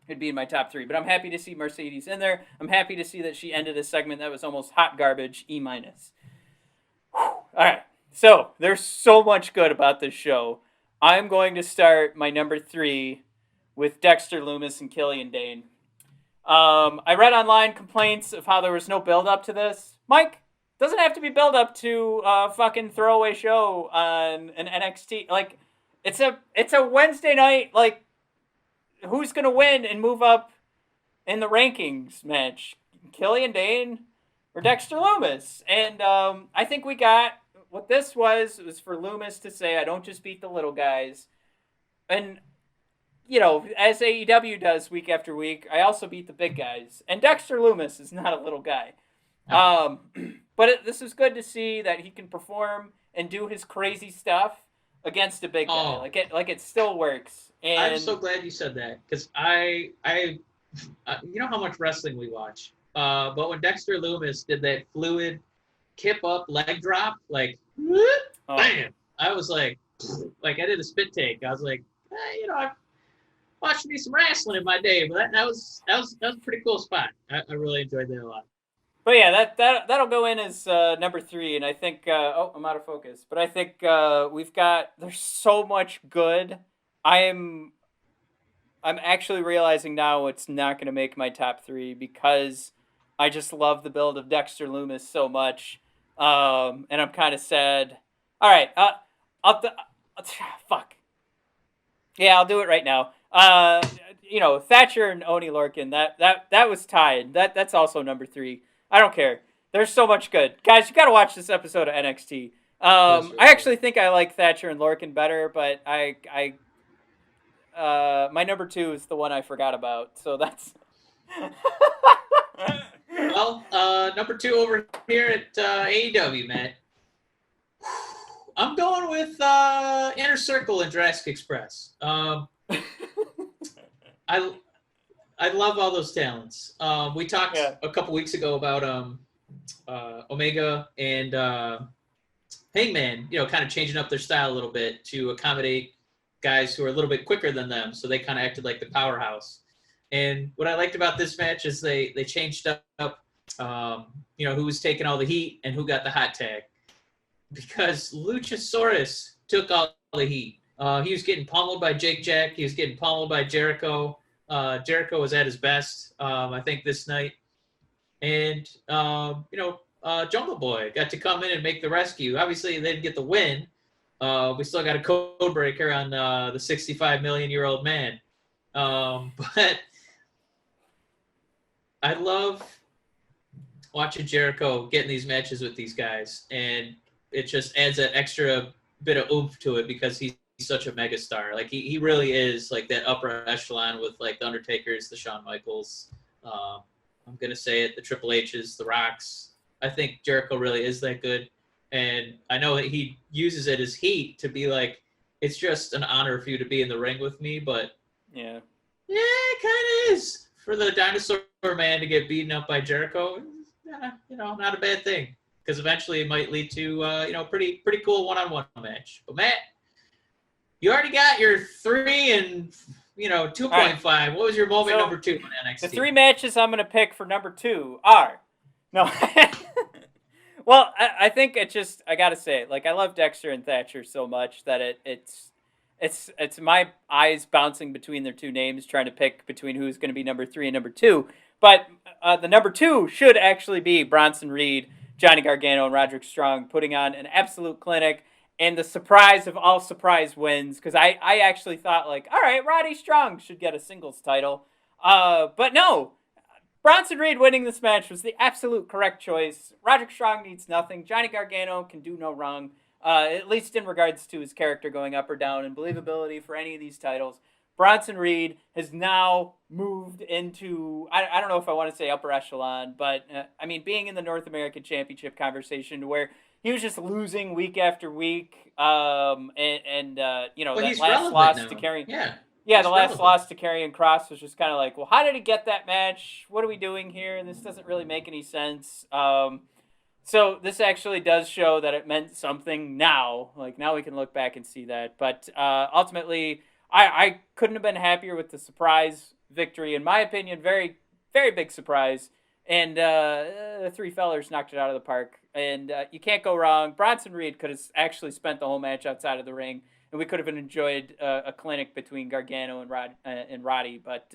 it'd be in my top 3. But I'm happy to see Mercedes in there. I'm happy to see that she ended a segment that was almost hot garbage, E-. All right. So there's so much good about this show. I'm going to start my number 3 with Dexter Lumis and Killian Dane. I read online complaints of how there was no build up to this. Mike, doesn't have to be build up to a fucking throwaway show on an NXT. Like, it's a Wednesday night, like, who's gonna win and move up in the rankings match? Killian Dane or Dexter Lumis? And I think we got what this was for Lumis to say, I don't just beat the little guys. And as AEW does week after week, I also beat the big guys. And Dexter Lumis is not a little guy. But this is good to see that he can perform and do his crazy stuff against a big guy. Like it still works. And I'm so glad you said that, because I you know how much wrestling we watch. But when Dexter Lumis did that fluid kip up leg drop, like bam, I was like I did a spit take. I was like, I've watched me some wrestling in my day, but that was a pretty cool spot. I really enjoyed that a lot. But yeah, that'll go in as number 3, and I think I'm out of focus. But I think there's so much good. I'm actually realizing now it's not going to make my top 3 because I just love the build of Dexter Lumis so much, and I'm kind of sad. All right, fuck. Yeah, I'll do it right now. Thatcher and Oni Lorcan. That was tied. That's also number 3. I don't care. There's so much good. Guys, you got to watch this episode of NXT. I actually think I like Thatcher and Lorcan better, but I my number 2 is the one I forgot about. So that's Well, number 2 over here at AEW, Matt. I'm going with Inner Circle and Jurassic Express. I love all those talents. We talked a couple weeks ago about Omega and Hangman, kind of changing up their style a little bit to accommodate guys who are a little bit quicker than them. So they kind of acted like the powerhouse. And what I liked about this match is they changed up, who was taking all the heat and who got the hot tag. Because Luchasaurus took all the heat. He was getting pummeled by Jake Jack. He was getting pummeled by Jericho. Jericho was at his best, I think, this night. And, Jungle Boy got to come in and make the rescue. Obviously, they didn't get the win. We still got a code breaker on the 65-million-year-old man. But I love watching Jericho get in these matches with these guys. And it just adds that extra bit of oomph to it because he's such a megastar. Like he really is like that upper echelon with like the Undertakers, the Shawn Michaels. I'm gonna say it, the Triple H's, the Rocks. I think Jericho really is that good, and I know that he uses it as heat to be like, it's just an honor for you to be in the ring with me. But it kind of is for the Dinosaur Man to get beaten up by Jericho. Not a bad thing because eventually it might lead to pretty cool one-on-one match. But Matt, you already got your 3 and 2.5. Right. What was your moment number 2 in NXT? The 3 matches I'm going to pick for number 2 are no. Well, I think I got to say it. Like, I love Dexter and Thatcher so much that it's my eyes bouncing between their 2 names, trying to pick between who's going to be number 3 and number 2. But the number 2 should actually be Bronson Reed, Johnny Gargano, and Roderick Strong putting on an absolute clinic. And the surprise of all surprise wins, because I actually thought, like, all right, Roddy Strong should get a singles title. But no, Bronson Reed winning this match was the absolute correct choice. Roderick Strong needs nothing. Johnny Gargano can do no wrong, at least in regards to his character going up or down and believability for any of these titles. Bronson Reed has now moved into, I don't know if I want to say upper echelon, but, being in the North American Championship conversation where he was just losing week after week, that last loss now to Karrion. The last loss to Karrion Kross was just kind of like, well, how did he get that match? What are we doing here? This doesn't really make any sense. So this actually does show that it meant something now. Like, now we can look back and see that. But ultimately, I couldn't have been happier with the surprise victory. In my opinion, very, very big surprise. And the three fellers knocked it out of the park. And you can't go wrong. Bronson Reed could have actually spent the whole match outside of the ring. And we could have enjoyed a clinic between Gargano and Roddy. But,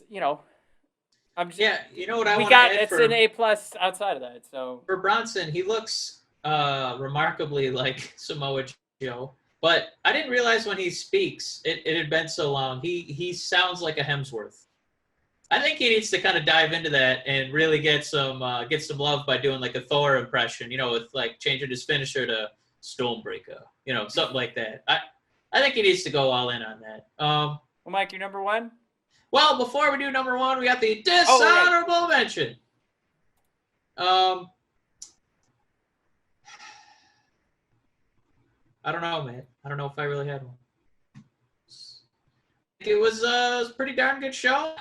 you know, I'm just, Yeah, you know what I we want got to add it's for, an A+ outside of that. So for Bronson, he looks remarkably like Samoa Joe. But I didn't realize when he speaks, it had been so long. He sounds like a Hemsworth. I think he needs to kind of dive into that and really get some love by doing like a Thor impression, with like changing his finisher to Stormbreaker, something like that. I think he needs to go all in on that. well, Mike, your number one? Well, before we do number one, we got the right. dishonorable mention. I don't know, man. I don't know if I really had one. It was a pretty darn good show.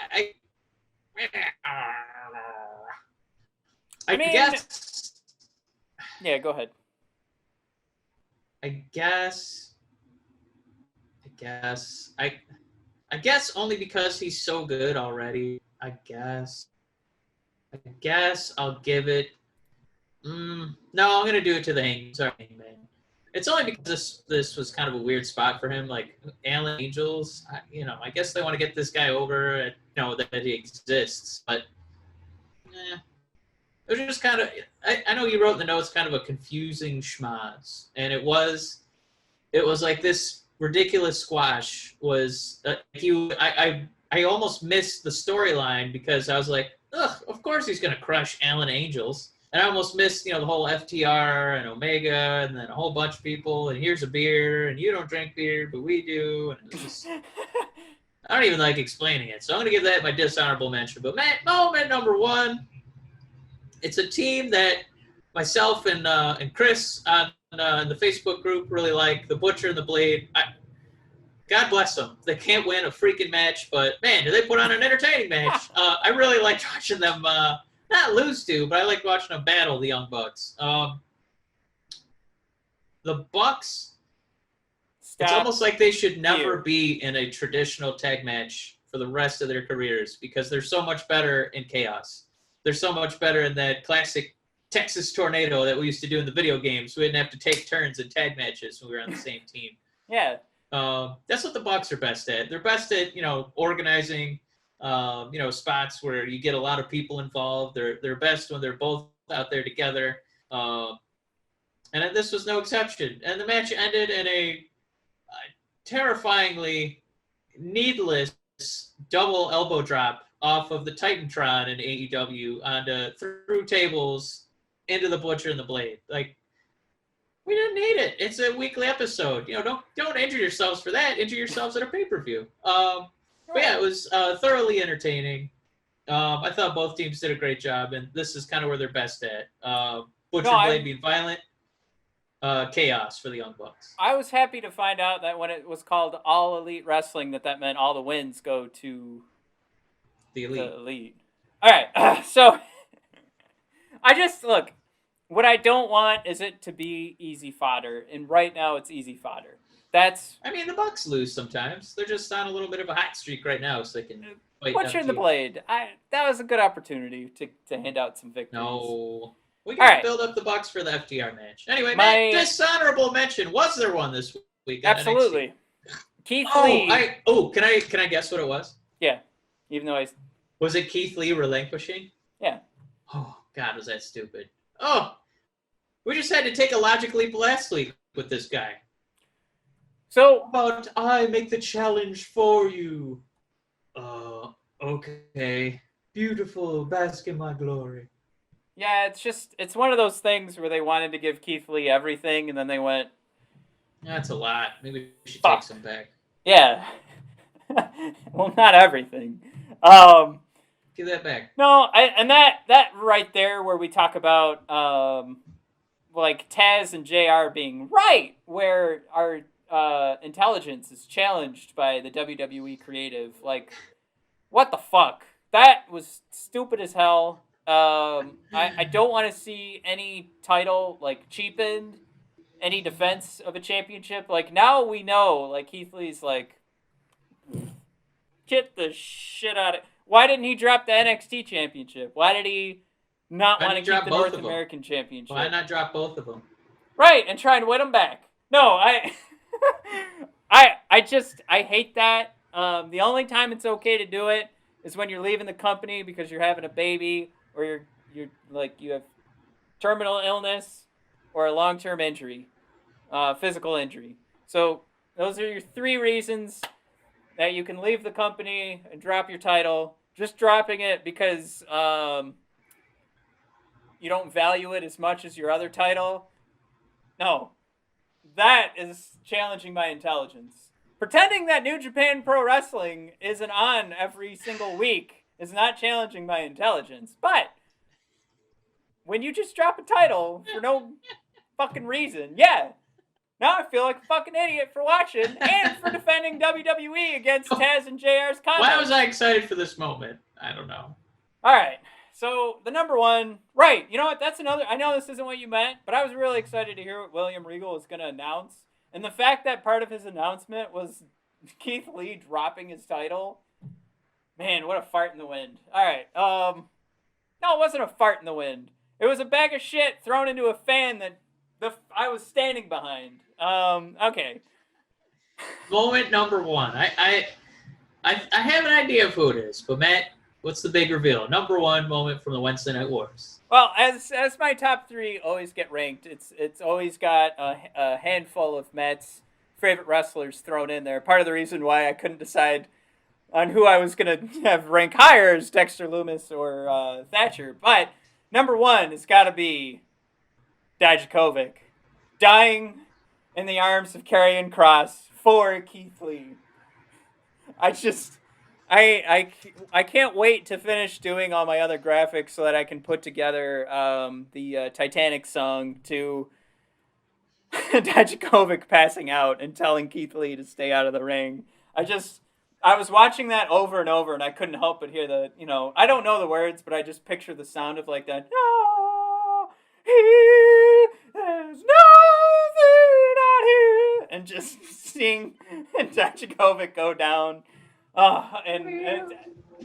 I mean, guess. Yeah, go ahead. I guess only because he's so good already. I guess I'll give it. No, I'm gonna do it to the Hangman. Sorry, Hangman. It's only because this was kind of a weird spot for him. Like Alan Angels, I guess they want to get this guy over and that he exists. But it was just kind of. I know you wrote in the notes kind of a confusing schmoz, and it was like this ridiculous squash. Was I almost missed the storyline because I was like, ugh, of course he's gonna crush Alan Angels. And I almost missed, the whole FTR and Omega and then a whole bunch of people. And here's a beer, and you don't drink beer, but we do. And it's just, I don't even like explaining it. So I'm going to give that my dishonorable mention. But moment number one, it's a team that myself and Chris on the Facebook group really like, the Butcher and the Blade. God bless them. They can't win a freaking match, but man, do they put on an entertaining match. I really liked watching them not lose to, but I like watching them battle the Young Bucks. The Bucks, it's almost like they should never be in a traditional tag match for the rest of their careers because they're so much better in chaos. They're so much better in that classic Texas tornado that we used to do in the video games. We didn't have to take turns in tag matches when we were on the same team. Yeah. That's what the Bucks are best at. They're best at, organizing spots where you get a lot of people involved. They're best when they're both out there together. And this was no exception. And the match ended in a terrifyingly needless double elbow drop off of the Titantron in AEW onto through tables into the Butcher and the Blade. Like, we didn't need it. It's a weekly episode. Don't injure yourselves for that. Injure yourselves at a pay-per-view. But yeah, it was thoroughly entertaining. I thought both teams did a great job, and this is kind of where they're best at. Butcher and Blade being violent, chaos for the Young Bucks. I was happy to find out that when it was called All Elite Wrestling, that meant all the wins go to the Elite. All right, so I just look. What I don't want is it to be easy fodder, and right now it's easy fodder. The Bucks lose sometimes. They're just on a little bit of a hot streak right now, so they can fight. Butcher and the Blade. That was a good opportunity to hand out some victories. No, we got to build up the Bucks for the FTR match. Anyway, dishonorable mention. Was there one this week? Absolutely. Keith Lee. Can I guess what it was? Yeah, even though was it Keith Lee relinquishing? Yeah. Oh God, was that stupid? Oh, we just had to take a logic leap last week with this guy. So, but I make the challenge for you. Okay. Beautiful, bask in my glory. Yeah, it's one of those things where they wanted to give Keith Lee everything, and then they went, that's a lot. Maybe we should take some back. Yeah. Well, not everything. Give that back. No, and that right there where we talk about like Taz and JR being right, where our intelligence is challenged by the WWE creative. Like, what the fuck? That was stupid as hell. I don't want to see any title like cheapened, any defense of a championship. Like now we know, like Keith Lee's like, get the shit out of. Why didn't he drop the NXT championship? Why did he not Why want didn't to he keep drop the both North of them? American championship? Why not drop both of them? Right, and try and win them back. No, I hate that. The only time it's okay to do it is when you're leaving the company because you're having a baby or you're like you have terminal illness or a long-term injury, physical injury. So those are your 3 reasons that you can leave the company and drop your title. Just dropping it because you don't value it as much as your other title. No, that is challenging my intelligence. Pretending that New Japan Pro Wrestling isn't on every single week is not challenging my intelligence. But when you just drop a title for no fucking reason, yeah. Now I feel like a fucking idiot for watching and for defending WWE against Taz and JR's comments. Why was I excited for this moment? I don't know. All right. So the number one, right? You know what? That's another. I know this isn't what you meant, but I was really excited to hear what William Regal was going to announce, and the fact that part of his announcement was Keith Lee dropping his title. Man, what a fart in the wind! All right. No, it wasn't a fart in the wind. It was a bag of shit thrown into a fan that I was standing behind. Okay. Moment number 1. I have an idea of who it is, but Matt, what's the big reveal? Number 1 moment from the Wednesday Night Wars. Well, as my top 3 always get ranked, it's always got a handful of Matt's favorite wrestlers thrown in there. Part of the reason why I couldn't decide on who I was gonna have rank higher is Dexter Lumis or Thatcher. But number 1 has got to be Dijakovic dying in the arms of Karrion Kross for Keith Lee. I can't wait to finish doing all my other graphics so that I can put together the Titanic song to Dijakovic passing out and telling Keith Lee to stay out of the ring. I was watching that over and over and I couldn't help but hear I don't know the words, but I just picture the sound of like that. No, there's nothing out here, and just seeing Dijakovic go down. And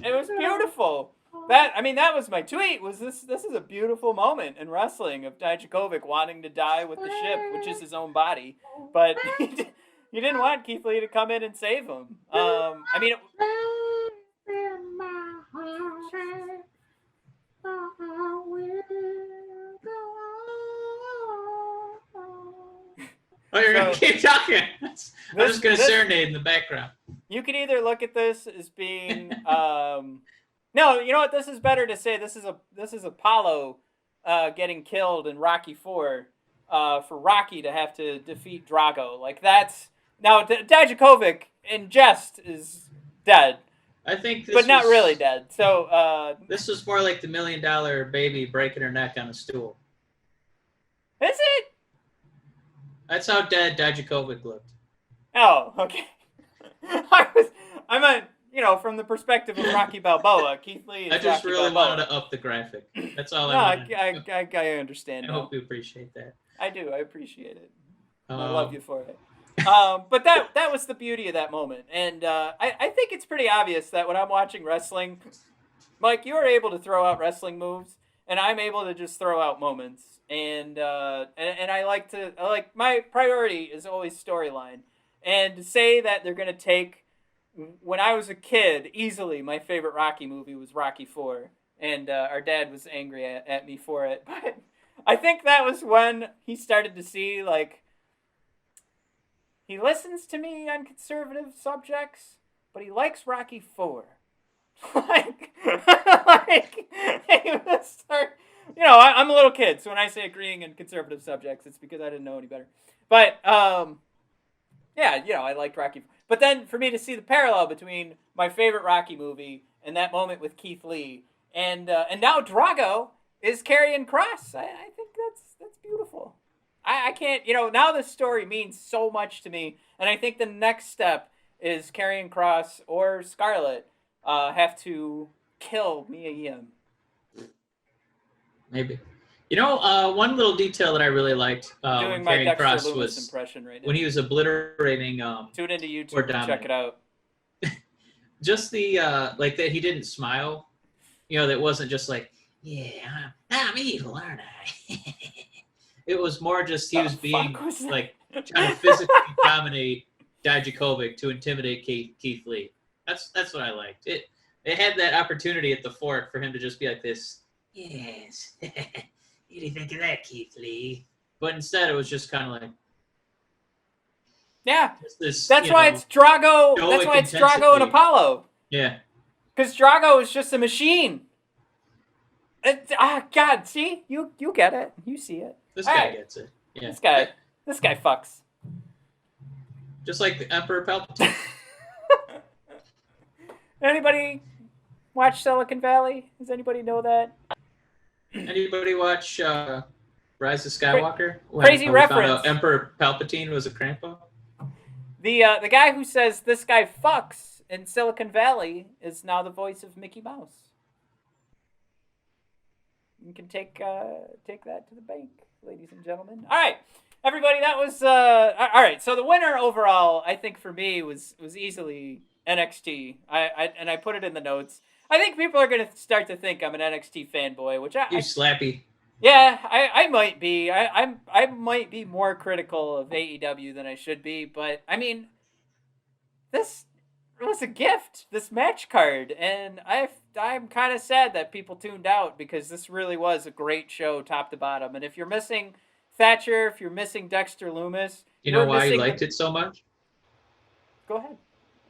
it was beautiful. That was my tweet. Was this is a beautiful moment in wrestling of Dijakovic wanting to die with the ship, which is his own body, but he didn't want Keith Lee to come in and save him. Oh, you're going to keep talking. I'm just going to serenade in the background. You could either look at this as being... no, you know what? This is better to say. This is Apollo getting killed in Rocky 4 for Rocky to have to defeat Drago. Like, that's... Now, Dijakovic, in jest, is dead. I think but not really dead. So this was more like the $1 million baby breaking her neck on a stool. Is it? That's how dead Dijakovic looked. Oh, okay. I meant, from the perspective of Rocky Balboa, Keith Lee. I just Rocky really Balboa. wanted to up the graphic. That's all No, I wanted. I understand. I hope you appreciate that. I do. I appreciate it. I Um, love you for it. But that was the beauty of that moment. And I think it's pretty obvious that when I'm watching wrestling, Mike, you are able to throw out wrestling moves, and I'm able to just throw out moments. And I like my priority is always storyline. And to say that they're going to take, when I was a kid, easily my favorite Rocky movie was Rocky 4. And our dad was angry at me for it. But I think that was when he started to see, like, he listens to me on conservative subjects, but he likes Rocky 4. like he would start, I'm a little kid, so when I say agreeing in conservative subjects, it's because I didn't know any better. But, yeah, I liked Rocky 4. But then for me to see the parallel between my favorite Rocky movie and that moment with Keith Lee, and now Drago is Karrion Kross, I think that's beautiful. I can't, now this story means so much to me, and I think the next step is Karrion Kross or Scarlett have to kill Mia Yim. Maybe. You know, one little detail that I really liked Doing when my Karrion Dexter Kross Lumis was impression right now. when he was obliterating. Tune into YouTube or and check Dominic. it out. Just the like that he didn't smile. You know, that wasn't just like, yeah, I'm evil, aren't I? It was more just he was being like trying to physically dominate Dijakovic to intimidate Keith Lee. That's what I liked. It had that opportunity at the Fort for him to just be like this. Yes. What do you think of that, Keith Lee? But instead, it was just kind of like, yeah. This, that's why it's Drago. That's why it's Drago and Apollo. Yeah. Because Drago is just a machine. God, see, you get it, you see it. This guy gets it. Yeah. This guy fucks. Just like the Emperor Palpatine. Anybody watch Silicon Valley? Does anybody know that? Anybody watch Rise of Skywalker? Crazy reference. Emperor Palpatine was a grandpa. The guy who says this guy fucks in Silicon Valley is now the voice of Mickey Mouse. You can take that to the bank, ladies and gentlemen. All right, everybody, that was all right. So the winner overall, I think for me was easily NXT. I put it in the notes. I think people are gonna start to think I'm an NXT fanboy, which you slappy. Yeah, I might be. I might be more critical of AEW than I should be, but I mean, this was a gift, this match card, and I'm kind of sad that people tuned out because this really was a great show, top to bottom. And if you're missing Thatcher, if you're missing Dexter Lumis, you know why you liked it so much? Go ahead.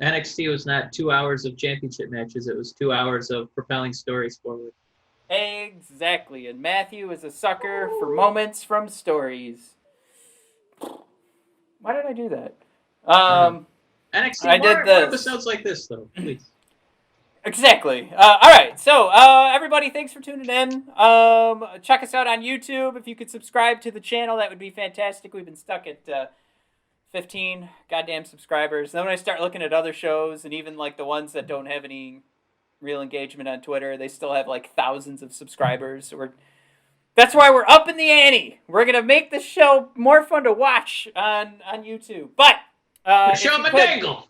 NXT was not 2 hours of championship matches; it was 2 hours of propelling stories forward. Exactly, and Matthew is a sucker for moments from stories. Why did I do that? NXT, more episodes like this, though, please. Exactly. All right, so everybody, thanks for tuning in. Check us out on YouTube. If you could subscribe to the channel, that would be fantastic. We've been stuck at 15 goddamn subscribers. Then when I start looking at other shows, and even like the ones that don't have any real engagement on Twitter, they still have like thousands of subscribers. That's why we're up in the ante. We're gonna make the show more fun to watch on YouTube. But show my dangle.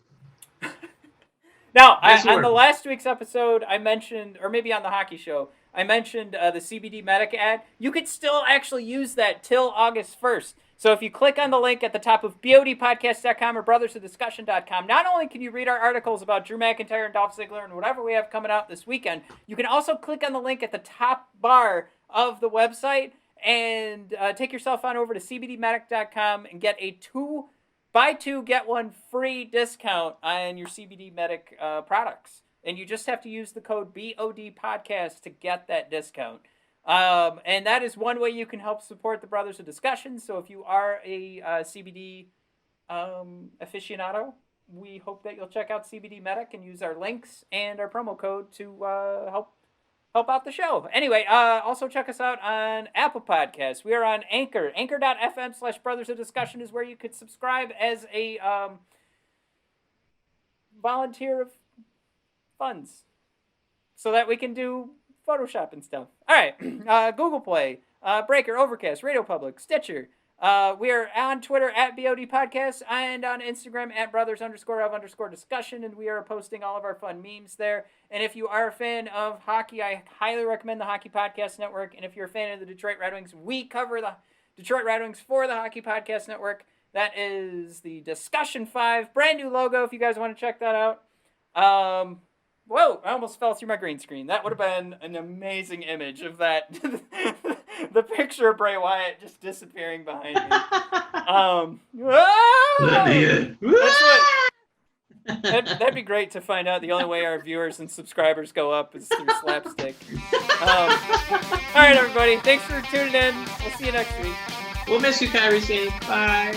Now, on the last week's episode, I mentioned, or maybe on the hockey show, I mentioned the CBD Medic ad. You could still actually use that till August 1st. So if you click on the link at the top of bodpodcast.com or brothersofdiscussion.com, not only can you read our articles about Drew McIntyre and Dolph Ziggler and whatever we have coming out this weekend, you can also click on the link at the top bar of the website and take yourself on over to cbdmedic.com and get a buy two, get one free discount on your CBD Medic products. And you just have to use the code BODPodcast to get that discount. And that is one way you can help support the Brothers of Discussion. So if you are a CBD aficionado, we hope that you'll check out CBD Medic and use our links and our promo code to help out the show. Anyway, also check us out on Apple Podcasts. We are on Anchor. Anchor.fm/Brothers of Discussion is where you could subscribe as a volunteer of funds so that we can do Photoshop and stuff. All right. Google Play, Breaker, Overcast, Radio Public, Stitcher. We are on Twitter at BOD Podcast and on Instagram at brothers_of_discussion. And we are posting all of our fun memes there. And if you are a fan of hockey, I highly recommend the Hockey Podcast Network. And if you're a fan of the Detroit Red Wings, we cover the Detroit Red Wings for the Hockey Podcast Network. That is the Discussion 5. Brand new logo if you guys want to check that out. Whoa, I almost fell through my green screen. That would have been an amazing image of that. The picture of Bray Wyatt just disappearing behind me. That'd be great to find out the only way our viewers and subscribers go up is through slapstick. All right, everybody. Thanks for tuning in. We'll see you next week. We'll miss you, Kyrie Sane. Bye.